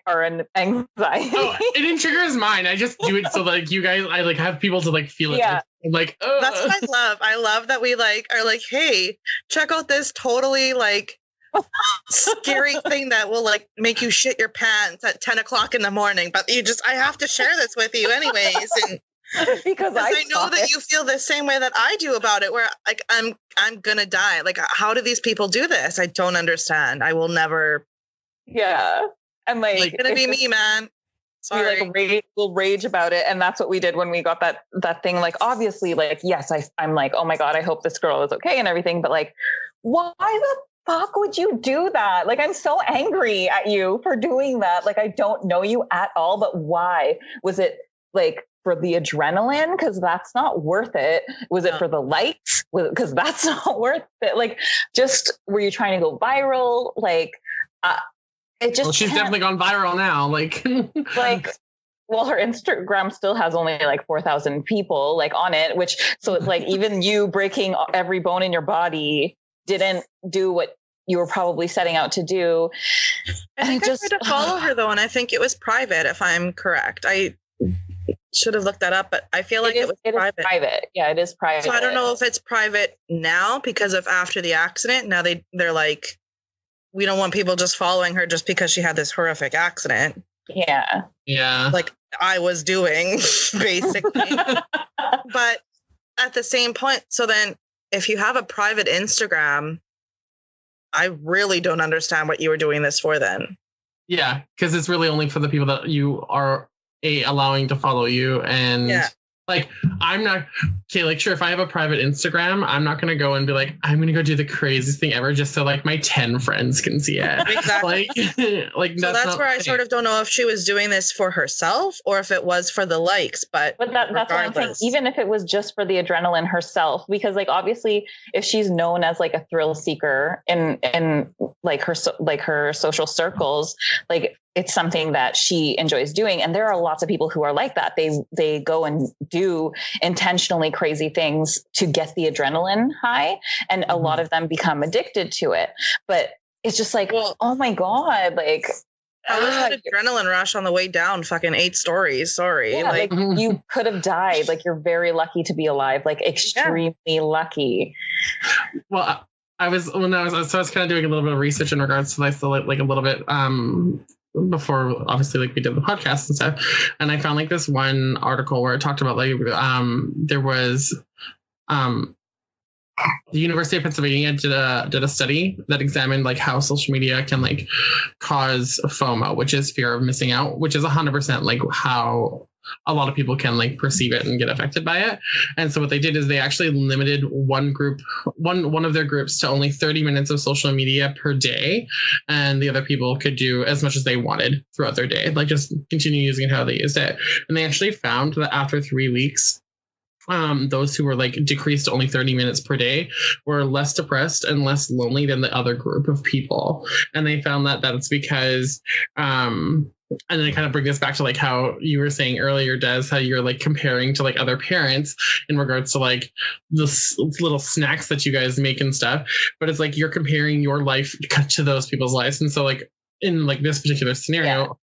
anxiety. Oh, it triggers mine. I just do it so like you guys, I like have people to like feel it. Yeah. I'm like, oh. That's what I love. I love that we like are like, hey, check out this totally like scary thing that will like make you shit your pants at 10 o'clock in the morning, but I have to share this with you anyways. And because I know that you feel the same way that I do about it, where like I'm gonna die. Like, how do these people do this? I don't understand. I will never. Yeah. And like it's gonna be me, man. Sorry. We like we'll rage about it. And that's what we did when we got that thing. Like, obviously, like, yes, I'm like, oh my God, I hope this girl is okay and everything. But like, why the fuck would you do that? Like, I'm so angry at you for doing that. Like, I don't know you at all, but why? Was it like for the adrenaline? Because that's not worth it. Was it for the likes? Because that's not worth it. Like, just were you trying to go viral? Like, it just. Well, she's definitely gone viral now. Like, well, her Instagram still has only like 4,000 people like on it, which so it's like even you breaking every bone in your body didn't do what you were probably setting out to do. I think I tried to follow her though, and I think it was private, if I'm correct. I should have looked that up, but I feel like it was private. Yeah, it is private. So I don't know if it's private now because of after the accident. Now they're like, we don't want people just following her just because she had this horrific accident. Yeah. Yeah. Like I was doing, basically. But at the same point, so then if you have a private Instagram, I really don't understand what you were doing this for then. Yeah, because it's really only for the people that you are allowing to follow you. And like, I'm not, okay, like, sure, if I have a private Instagram, I'm not going to go and be like, I'm going to go do the craziest thing ever just so like my 10 friends can see it. Exactly. like so that's where I sort of don't know if she was doing this for herself or if it was for the likes, but that's what I'm saying. Even if it was just for the adrenaline herself, because like, obviously if she's known as like a thrill seeker in like her social circles, like it's something that she enjoys doing. And there are lots of people who are like that. They go and do intentionally crazy things to get the adrenaline high. And a lot of them become addicted to it. But it's just like, oh my God, like, I was an adrenaline rush on the way down, fucking 8 stories. Sorry. Yeah, like you could have died. Like, you're very lucky to be alive, like extremely lucky. Well, I was kind of doing a little bit of research in regards to this, so like a little bit, before obviously like we did the podcast and stuff, and I found like this one article where it talked about like there was the University of Pennsylvania did a study that examined like how social media can like cause FOMO, which is fear of missing out, which is 100% like how a lot of people can like perceive it and get affected by it. And so what they did is they actually limited one of their groups to only 30 minutes of social media per day, and the other people could do as much as they wanted throughout their day, like just continue using it how they used it. And they actually found that after 3 weeks, those who were like decreased to only 30 minutes per day were less depressed and less lonely than the other group of people. And they found that it's because and then I kind of bring this back to like how you were saying earlier, Des, how you're like comparing to like other parents in regards to like the little snacks that you guys make and stuff. But it's like you're comparing your life to those people's lives. And so like in like this particular scenario,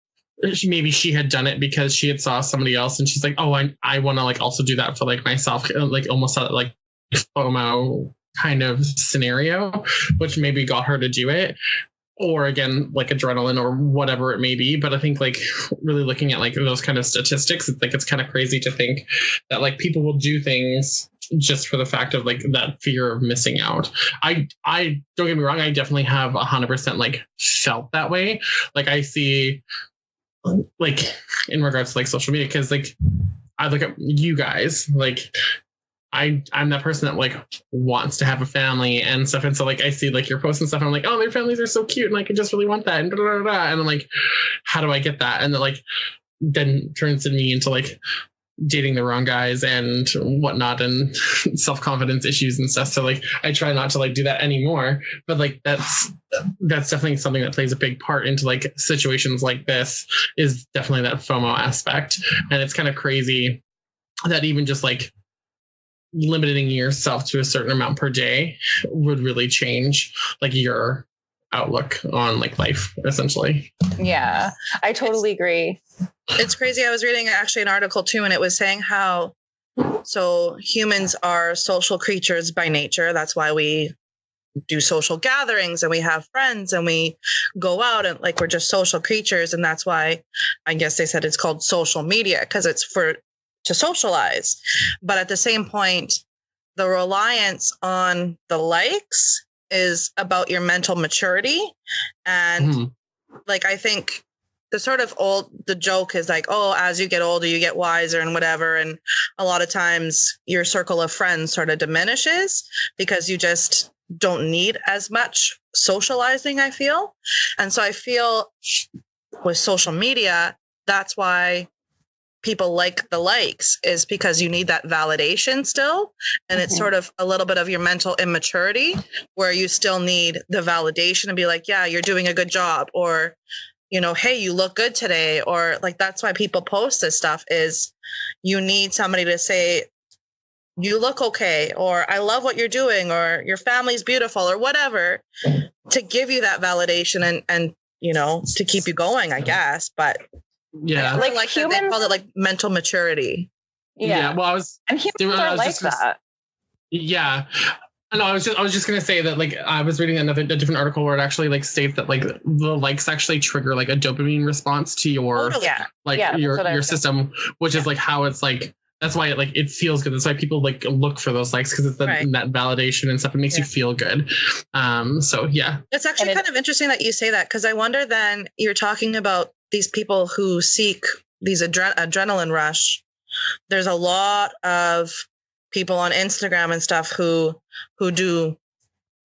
maybe she had done it because she had saw somebody else and she's like, oh, I want to like also do that for like myself, like almost like FOMO kind of scenario, which maybe got her to do it. Or again, like adrenaline or whatever it may be. But I think like really looking at like those kind of statistics, it's like it's kind of crazy to think that like people will do things just for the fact of like that fear of missing out. I don't get me wrong, I definitely have 100% like felt that way. Like I see like in regards to like social media, because like I look at you guys, like I'm that person that like wants to have a family and stuff. And so like I see like your posts and stuff. And I'm like, oh, their families are so cute. And like, I just really want that. And and I'm like, how do I get that? And then turns me into like dating the wrong guys and whatnot and self-confidence issues and stuff. So like I try not to like do that anymore. But like that's definitely something that plays a big part into like situations like this, is definitely that FOMO aspect. And it's kind of crazy that even just like limiting yourself to a certain amount per day would really change like your outlook on like life, essentially. Yeah, I totally agree. It's crazy. I was reading actually an article too, and it was saying how so humans are social creatures by nature. That's why we do social gatherings and we have friends and we go out and like we're just social creatures. And that's why I guess they said it's called social media, because it's to socialize. But at the same point, the reliance on the likes is about your mental maturity. And like, I think the joke is like, oh, as you get older, you get wiser and whatever. And a lot of times your circle of friends sort of diminishes because you just don't need as much socializing, I feel. And so I feel with social media, that's why people like the likes, is because you need that validation still. And it's sort of a little bit of your mental immaturity where you still need the validation and be like, yeah, you're doing a good job. Or, you know, hey, you look good today. Or like, that's why people post this stuff, is you need somebody to say, you look okay, or I love what you're doing, or your family's beautiful, or whatever, to give you that validation and, you know, to keep you going, I guess. But yeah, like humans, they call it like mental maturity. Yeah. Well, and humans are like that. Yeah. No, I was just gonna say that like I was reading a different article where it actually like states that like the likes actually trigger like a dopamine response to your your system, which is like how it's like, that's why it feels good. That's why people like look for those likes, because it's that validation and stuff. It makes you feel good. So yeah, it's actually kind of interesting that you say that, because I wonder then you're talking about these people who seek these adrenaline rush. There's a lot of people on Instagram and stuff who do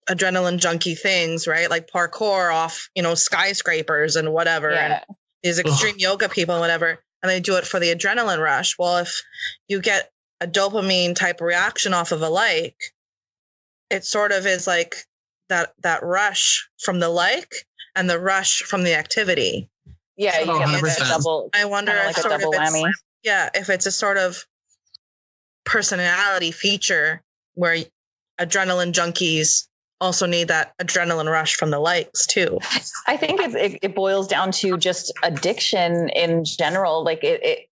adrenaline junkie things, right? Like parkour off, you know, skyscrapers and whatever. And these extreme yoga people and whatever. And they do it for the adrenaline rush. Well, if you get a dopamine type reaction off of a like, it sort of is like that rush from the like and the rush from the activity. Yeah, you get like a double. I wonder if like a double whammy. If it's a sort of personality feature where adrenaline junkies also need that adrenaline rush from the likes too. I think it boils down to just addiction in general. Like it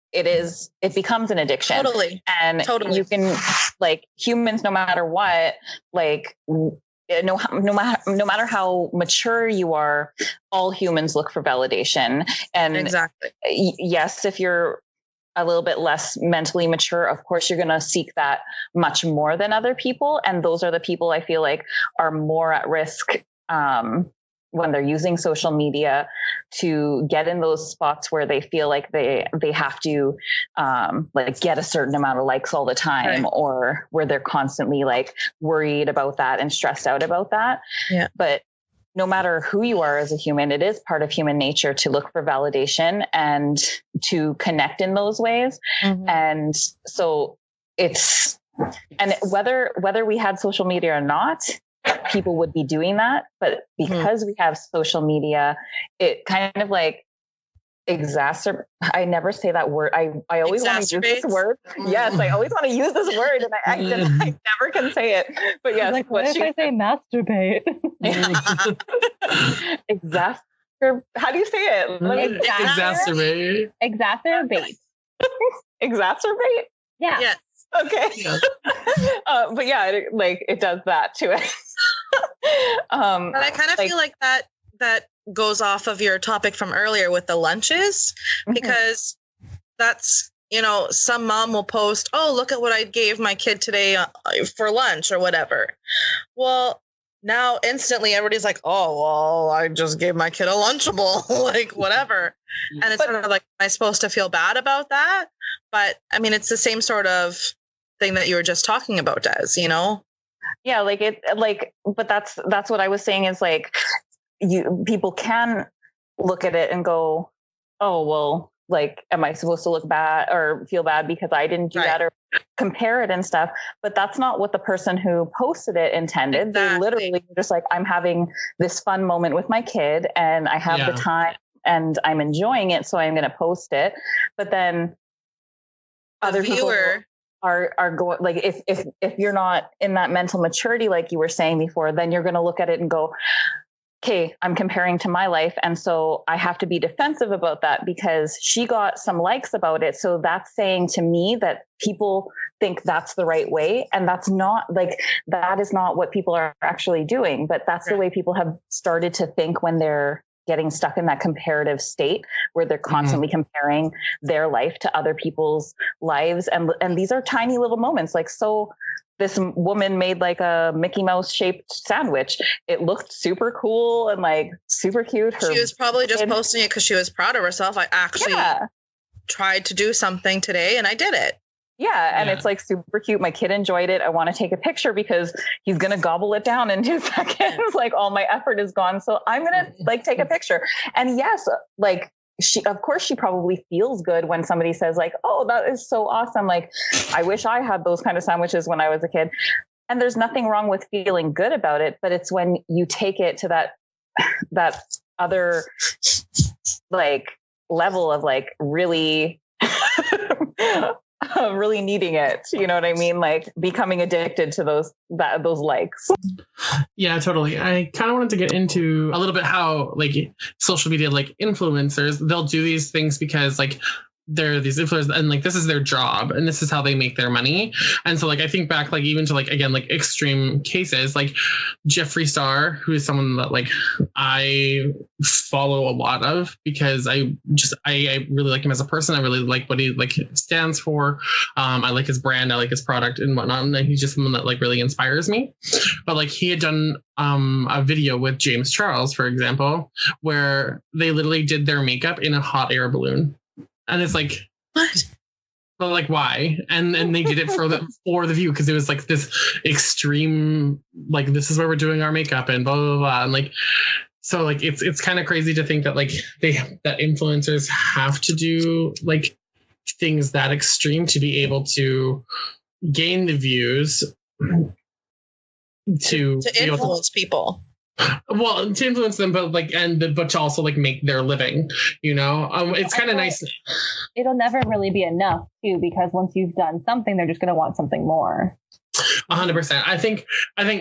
becomes an addiction. Totally. And you can, like, humans, no matter what, like, no matter how mature you are, all humans look for validation. And exactly. Yes, if you're a little bit less mentally mature, of course, you're going to seek that much more than other people. And those are the people I feel like are more at risk when they're using social media to get in those spots where they feel like they have to like get a certain amount of likes all the time, right. Or where they're constantly like worried about that and stressed out about that. Yeah. But no matter who you are as a human, it is part of human nature to look for validation and to connect in those ways. Mm-hmm. And so whether we had social media or not, people would be doing that. But because we have social media, it kind of like I never say that word. I always want to use this word. Yes, I always want to use this word, and I never can say it. But yes, like, what if I say masturbate? How do do you say it? Exacerbate. Exacerbate. Exacerbate? Yeah. Yes. Okay. Yeah. But yeah, it does that to it. But I kind of feel like that goes off of your topic from earlier with the lunches, because that's, some mom will post, oh, look at what I gave my kid today for lunch or whatever. Well, now instantly everybody's like, oh, well, I just gave my kid a Lunchable, like whatever. And it's sort of like, am I supposed to feel bad about that? But I mean, it's the same sort of thing that you were just talking about, Des, Yeah, but that's what I was saying is like, people can look at it and go, oh, well, like, am I supposed to look bad or feel bad because I didn't do that or compare it and stuff? But that's not what the person who posted it intended. Exactly. They literally were just like, I'm having this fun moment with my kid and I have the time and I'm enjoying it, so I'm going to post it. But then other people are going, like, if you're not in that mental maturity, like you were saying before, then you're going to look at it and go, okay, I'm comparing to my life. And so I have to be defensive about that because she got some likes about it. So that's saying to me that people think that's the right way. And that's not, like, that is not what people are actually doing. But that's the way people have started to think when they're getting stuck in that comparative state where they're constantly comparing their life to other people's lives. And these are tiny little moments. Like, so this woman made like a Mickey Mouse shaped sandwich. It looked super cool and like super cute. She was probably just posting it because she was proud of herself. I actually tried to do something today and I did it. Yeah. And it's like super cute. My kid enjoyed it. I want to take a picture because he's going to gobble it down in 2 seconds. Like, all my effort is gone. So I'm going to like take a picture. And yes, like, she probably feels good when somebody says like, oh, that is so awesome. Like, I wish I had those kind of sandwiches when I was a kid. And there's nothing wrong with feeling good about it, but it's when you take it to that other like level of like really, really needing it. You know what I mean? Like becoming addicted to those likes. Yeah, totally. I kind of wanted to get into a little bit how like social media, like influencers, they'll do these things because like they're these influencers and like this is their job and this is how they make their money. And so like I think back like even to like again like extreme cases like Jeffree Star, who is someone that like I follow a lot of because I really like him as a person. I really like what he like stands for. I like his brand, I like his product and whatnot, and he's just someone that like really inspires me. But like he had done a video with James Charles, for example, where they literally did their makeup in a hot air balloon. And it's like, what? But like, why? And they did it for the view because it was like this extreme, like this is where we're doing our makeup and blah blah blah. And like, so like it's kind of crazy to think that like that influencers have to do like things that extreme to be able to gain the views to influence people. Well, to influence them, but to also like make their living, it's kind of nice. It'll never really be enough too, because once you've done something, they're just going to want something more. 100%. I think,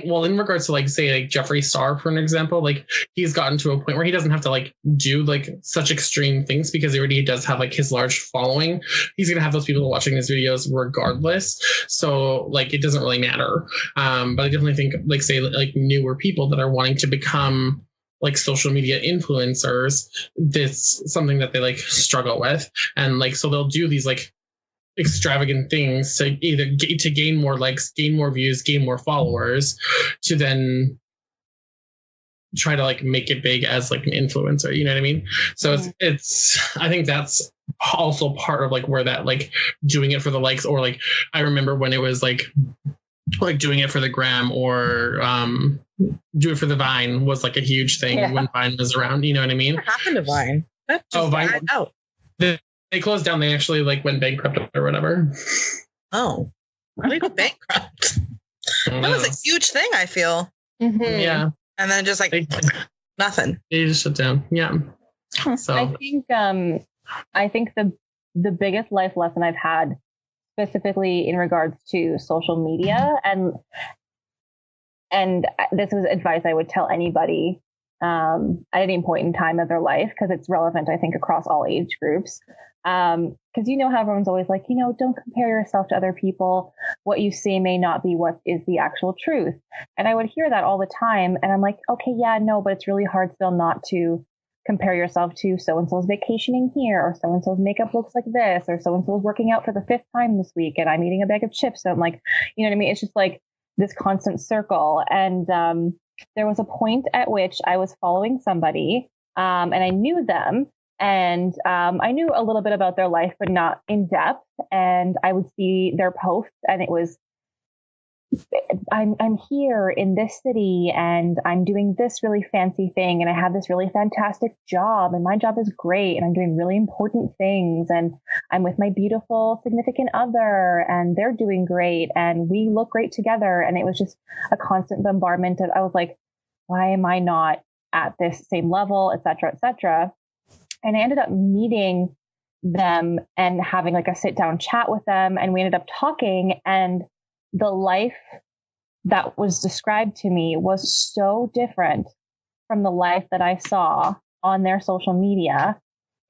well, in regards to like, say like Jeffree Star, for an example, like he's gotten to a point where he doesn't have to like do like such extreme things because he already does have like his large following. He's going to have those people watching his videos regardless. So like, it doesn't really matter. But I definitely think like, say like newer people that are wanting to become like social media influencers, this something that they like struggle with. And like, so they'll do these like extravagant things to either to gain more likes, gain more views, gain more followers, to then try to like make it big as like an influencer, you know what I mean? So it's I think that's also part of like where that like doing it for the likes, or like I remember when it was like doing it for the gram, or do it for the Vine was like a huge thing when Vine was around, you know what I mean? What happened to Vine? Vine out. They closed down. They actually like went bankrupt or whatever. Oh, why did they go bankrupt? That was a huge thing, I feel. Yeah. And then just like nothing. They just shut down. Yeah. So I think the biggest life lesson I've had, specifically in regards to social media, and this was advice I would tell anybody at any point in time of their life, because it's relevant, I think, across all age groups. Because you know how everyone's always like, don't compare yourself to other people. What you say may not be what is the actual truth. And I would hear that all the time. And I'm like, okay, yeah, no, but it's really hard still not to compare yourself to so-and-so's vacationing here, or so-and-so's makeup looks like this, or so-and-so's working out for the 5th time this week and I'm eating a bag of chips. So I'm like, you know what I mean? It's just like this constant circle. And there was a point at which I was following somebody and I knew them. And I knew a little bit about their life, but not in depth. And I would see their posts, and it was, I'm here in this city, and I'm doing this really fancy thing, and I have this really fantastic job, and my job is great, and I'm doing really important things, and I'm with my beautiful significant other, and they're doing great, and we look great together. And it was just a constant bombardment of, I was like, why am I not at this same level, et cetera, et cetera. And I ended up meeting them and having like a sit down chat with them. And we ended up talking, and the life that was described to me was so different from the life that I saw on their social media.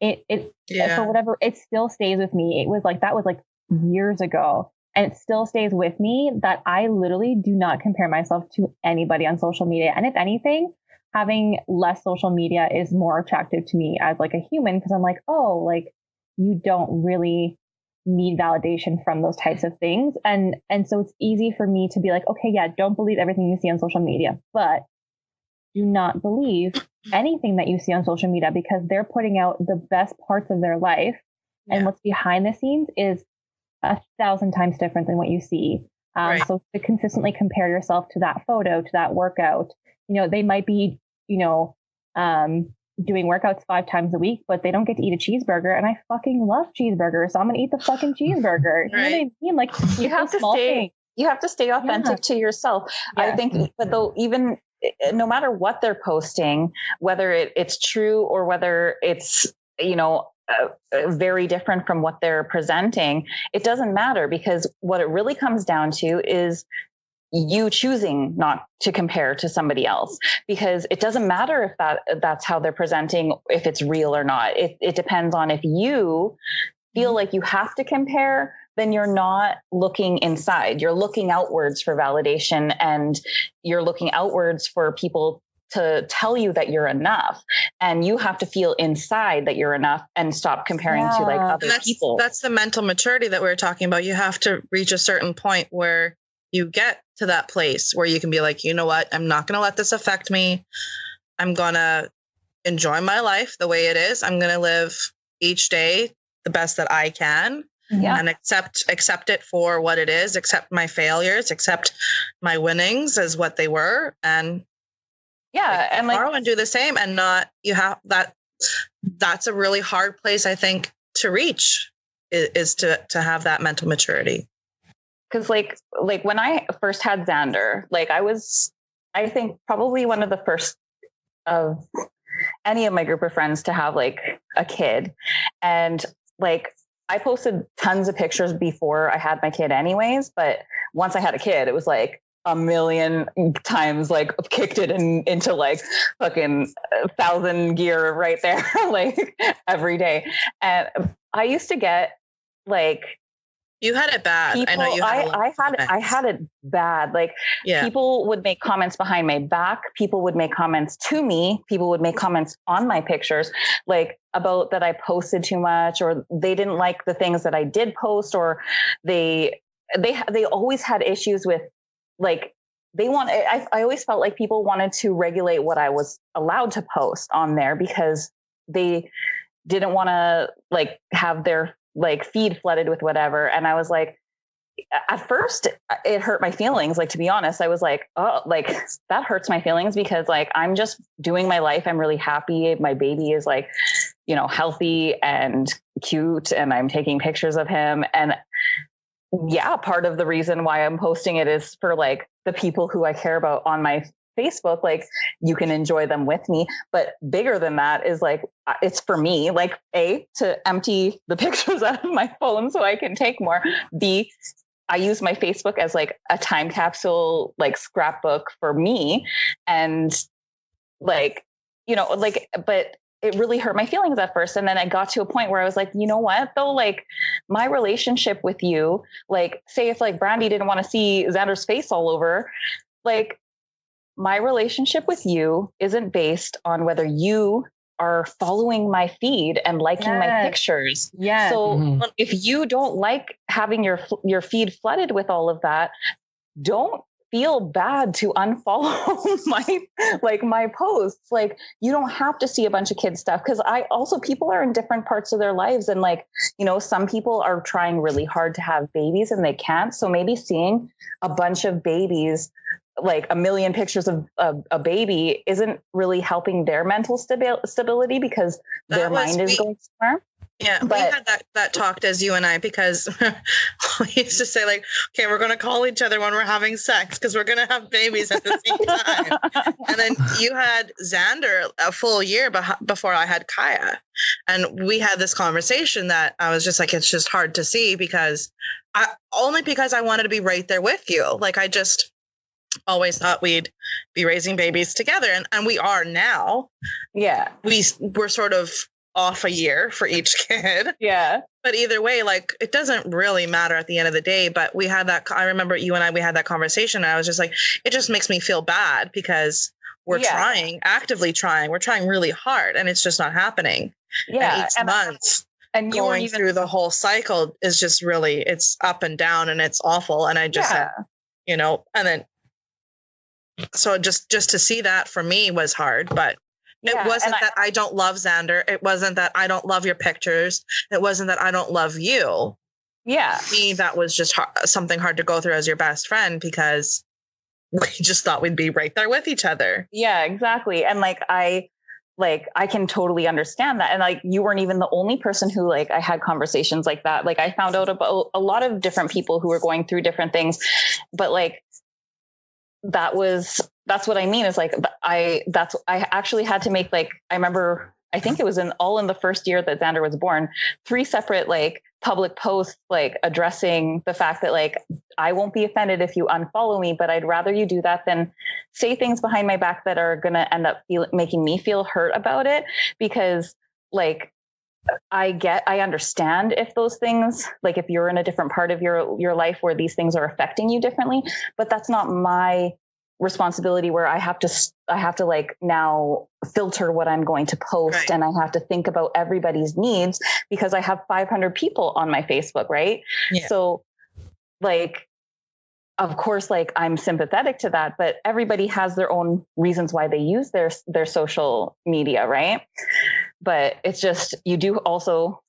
For whatever, it still stays with me. It was like, that was like years ago. And it still stays with me that I literally do not compare myself to anybody on social media. And if anything, having less social media is more attractive to me as like a human, because I'm like, oh, like you don't really need validation from those types of things. And so it's easy for me to be like, okay, yeah, don't believe everything you see on social media, but do not believe anything that you see on social media, because they're putting out the best parts of their life. Yeah. And what's behind the scenes is 1,000 times different than what you see. Right. So to consistently compare yourself to that photo, to that workout, they might be, doing workouts 5 times a week, but they don't get to eat a cheeseburger. And I fucking love cheeseburgers, so I'm going to eat the fucking cheeseburger. You know what I mean? Like you have to stay authentic to yourself. Yeah. I think, but though, even no matter what they're posting, whether it's true or whether it's, very different from what they're presenting, it doesn't matter, because what it really comes down to is you choosing not to compare to somebody else, because it doesn't matter if that's how they're presenting, if it's real or not. It depends on if you feel like you have to compare, then you're not looking inside. You're looking outwards for validation, and you're looking outwards for people to tell you that you're enough, and you have to feel inside that you're enough and stop comparing to like other people. That's the mental maturity that we were talking about. You have to reach a certain point where you get to that place where you can be like, you know what? I'm not going to let this affect me. I'm going to enjoy my life the way it is. I'm going to live each day the best that I can, and accept it for what it is, accept my failures, accept my winnings as what they were. And and tomorrow and do the same, and not, you have that. That's a really hard place, I think, to reach, is to have that mental maturity. Because like when I first had Xander, like I think probably one of the first of any of my group of friends to have like a kid. And like I posted tons of pictures before I had my kid anyways, but once I had a kid, it was like a million times like kicked it into like fucking 1,000 gear right there, like every day. And I used to get like, You had it bad. People, I know you had I had it bad. Like people would make comments behind my back. People would make comments to me. People would make comments on my pictures, like about that I posted too much, or they didn't like the things that I did post, or they always had issues with, like, I always felt like people wanted to regulate what I was allowed to post on there because they didn't want to like have their like feed flooded with whatever. And I was like, at first it hurt my feelings. Like, to be honest, I was like, oh, like that hurts my feelings because like, I'm just doing my life. I'm really happy. My baby is like, you know, healthy and cute, and I'm taking pictures of him. And yeah, part of the reason why I'm posting it is for like the people who I care about on my Facebook, like you can enjoy them with me. But bigger than that is like, it's for me, like to empty the pictures out of my phone so I can take more. B, I use my Facebook as like a time capsule, like scrapbook for me. And like, you know, like, but it really hurt my feelings at first. And then I got to a point where I was like, you know what though? Like my relationship with you, like say if like Brandi didn't want to see Xander's face all over, like my relationship with you isn't based on whether you are following my feed and liking my pictures. Yeah. So if you don't like having your feed flooded with all of that, don't feel bad to unfollow my posts. Like you don't have to see a bunch of kids stuff. Cause people are in different parts of their lives. And like, you know, some people are trying really hard to have babies and they can't. So maybe seeing a bunch of babies, like a million pictures of a baby isn't really helping their mental stability because their mind is going somewhere. Yeah, we had that talked as you and I, because we used to say like, okay, we're going to call each other when we're having sex because we're going to have babies at the same time. And then you had Xander a full year before I had Kaya. And we had this conversation that I was just like, it's just hard to see because I wanted to be right there with you. Like I just always thought we'd be raising babies together. And we are now. Yeah. We're sort of off a year for each kid. Yeah. But either way, like it doesn't really matter at the end of the day. But we had that, I remember you and I, we had that conversation and I was just like, it just makes me feel bad because we're actively trying. We're trying really hard and it's just not happening. Yeah. And each month and going through the whole cycle is just really, it's up and down and it's awful. And I just said, you know, and then, so just to see that for me was hard, but it wasn't that I don't love Xander. It wasn't that I don't love your pictures. It wasn't that I don't love you. Yeah. For me, that was just something hard to go through as your best friend because we just thought we'd be right there with each other. Yeah, exactly. And I can totally understand that. And like, you weren't even the only person who like, I had conversations like that. Like I found out about a lot of different people who were going through different things, but like, that's what I mean is like, I actually had to make like, I remember, I think it was all in the first year that Xander was born, 3 separate like public posts, like addressing the fact that like, I won't be offended if you unfollow me, but I'd rather you do that than say things behind my back that are going to end up making me feel hurt about it. Because like, I understand if those things, like if you're in a different part of your life where these things are affecting you differently, but that's not my responsibility where I have to like now filter what I'm going to post. Right. And I have to think about everybody's needs because I have 500 people on my Facebook. Right. Yeah. So like, of course, like I'm sympathetic to that, but everybody has their own reasons why they use their social media. Right. But it's just, you do also,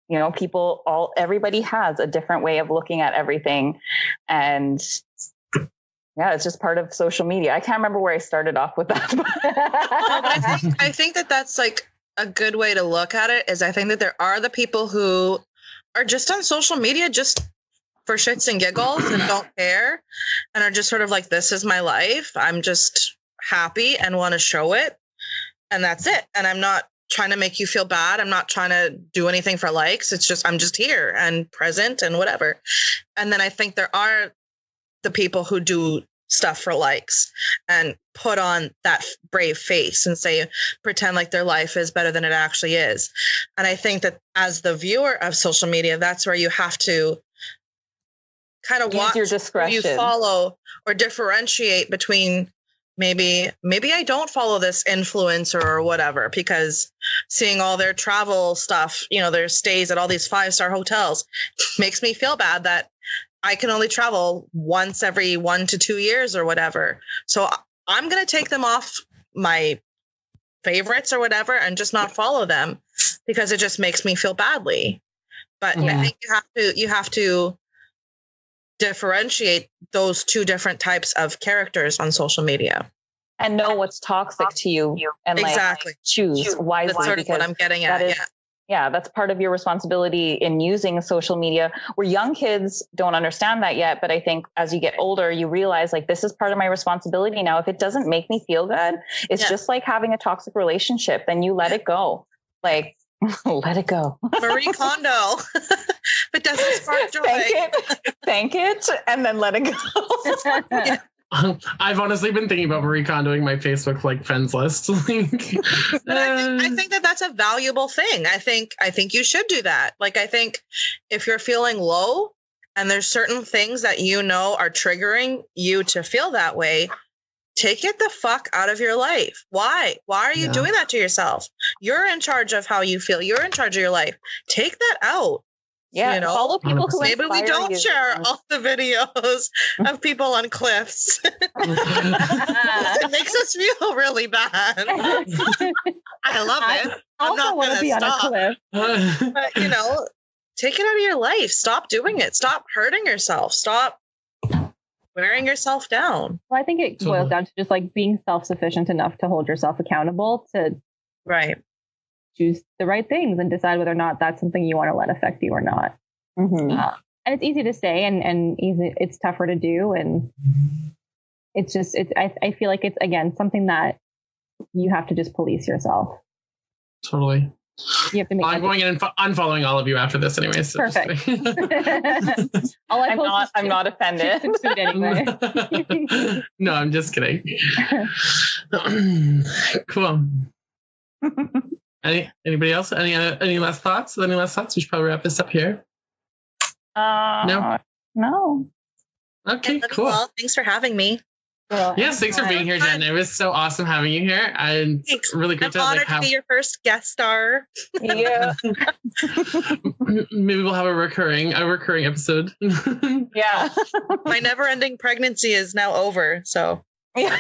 you know, everybody has a different way of looking at everything. And yeah, it's just part of social media. I can't remember where I started off with that. I think that that's like a good way to look at it is I think that there are the people who are just on social media just for shits and giggles and don't care and are just sort of like, this is my life. I'm just happy and want to show it. And that's it. And I'm not trying to make you feel bad. I'm not trying to do anything for likes. It's just, I'm just here and present and whatever. And then I think there are the people who do stuff for likes and put on that brave face and pretend like their life is better than it actually is. And I think that as the viewer of social media, that's where you have to kind of Use watch your who you discretion. follow or differentiate between maybe I don't follow this influencer or whatever, because seeing all their travel stuff, their stays at all these 5-star hotels makes me feel bad that I can only travel once every 1 to 2 years or whatever. So I'm going to take them off my favorites or whatever and just not follow them, because it just makes me feel badly. But I think you have to differentiate those two different types of characters on social media and know what's toxic to you, and exactly choose wisely. That's sort of what I'm getting at. That's part of your responsibility in using social media, where young kids don't understand that yet. But I think as you get older, you realize like, this is part of my responsibility now. If it doesn't make me feel good, it's just like having a toxic relationship. Then you let it go. Like, let it go. Marie Kondo. If it doesn't spark joy. Thank it, and then let it go. I've honestly been thinking about Marie Kondoing my Facebook friends list. But I think that that's a valuable thing. I think you should do that. Like, I think if you're feeling low and there's certain things that are triggering you to feel that way, take it the fuck out of your life. Why? Why are you doing that to yourself? You're in charge of how you feel. You're in charge of your life. Take that out. Yeah, follow people who maybe we don't share all the videos of people on cliffs. It makes us feel really bad. I love it. I'm not going to be stop. On a cliff. But, take it out of your life. Stop doing it. Stop hurting yourself. Stop wearing yourself down. Well, I think it boils down to just being self-sufficient enough to hold yourself accountable to choose the right things and decide whether or not that's something you want to let affect you or not. Mm-hmm. And it's easy to say and easy. It's tougher to do. And it's just, I feel like it's, again, something that you have to just police yourself. Totally. You have to make I'm going in and unfollowing all of you after this anyway. So perfect. I'm not offended. Anyway. No, I'm just kidding. Cool. Anybody else? Any last thoughts? Any last thoughts? We should probably wrap this up here. No. Okay, cool. Well, thanks for having me. Yes, thanks for being here, Jen. It was so awesome having you here. And it's really great I'm honored to be your first guest star. Yeah. Maybe we'll have a recurring episode. Yeah. My never-ending pregnancy is now over, so. Yeah.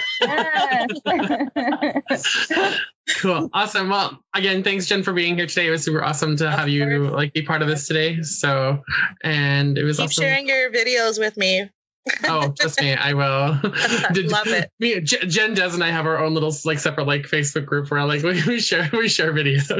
Cool. Awesome. Well, again, thanks, Jen, for being here today. It was super awesome to have you be part of this today. So, and it was Keep awesome. sharing your videos with me. Oh, trust me, I will. Love it. Jen, Des, and I have our own little Facebook Facebook group where we share videos.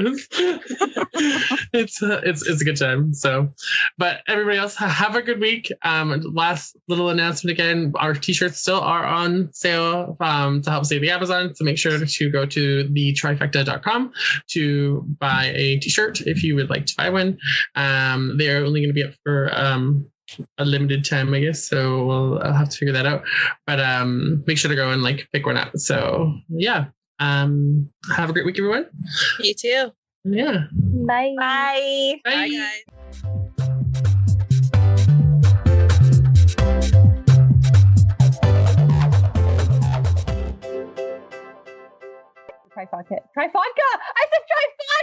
It's a good time. So, but everybody else, have a good week. Last little announcement again: our t-shirts still are on sale to help save the Amazon. So make sure to go to the trifecta.com to buy a t-shirt if you would like to buy one. They're only going to be up for a limited time, I guess, so I'll have to figure that out, but make sure to go and pick one up. So yeah, have a great week, everyone. You too. Yeah. Bye. Bye. Bye, guys. Trifecta. I said trifecta.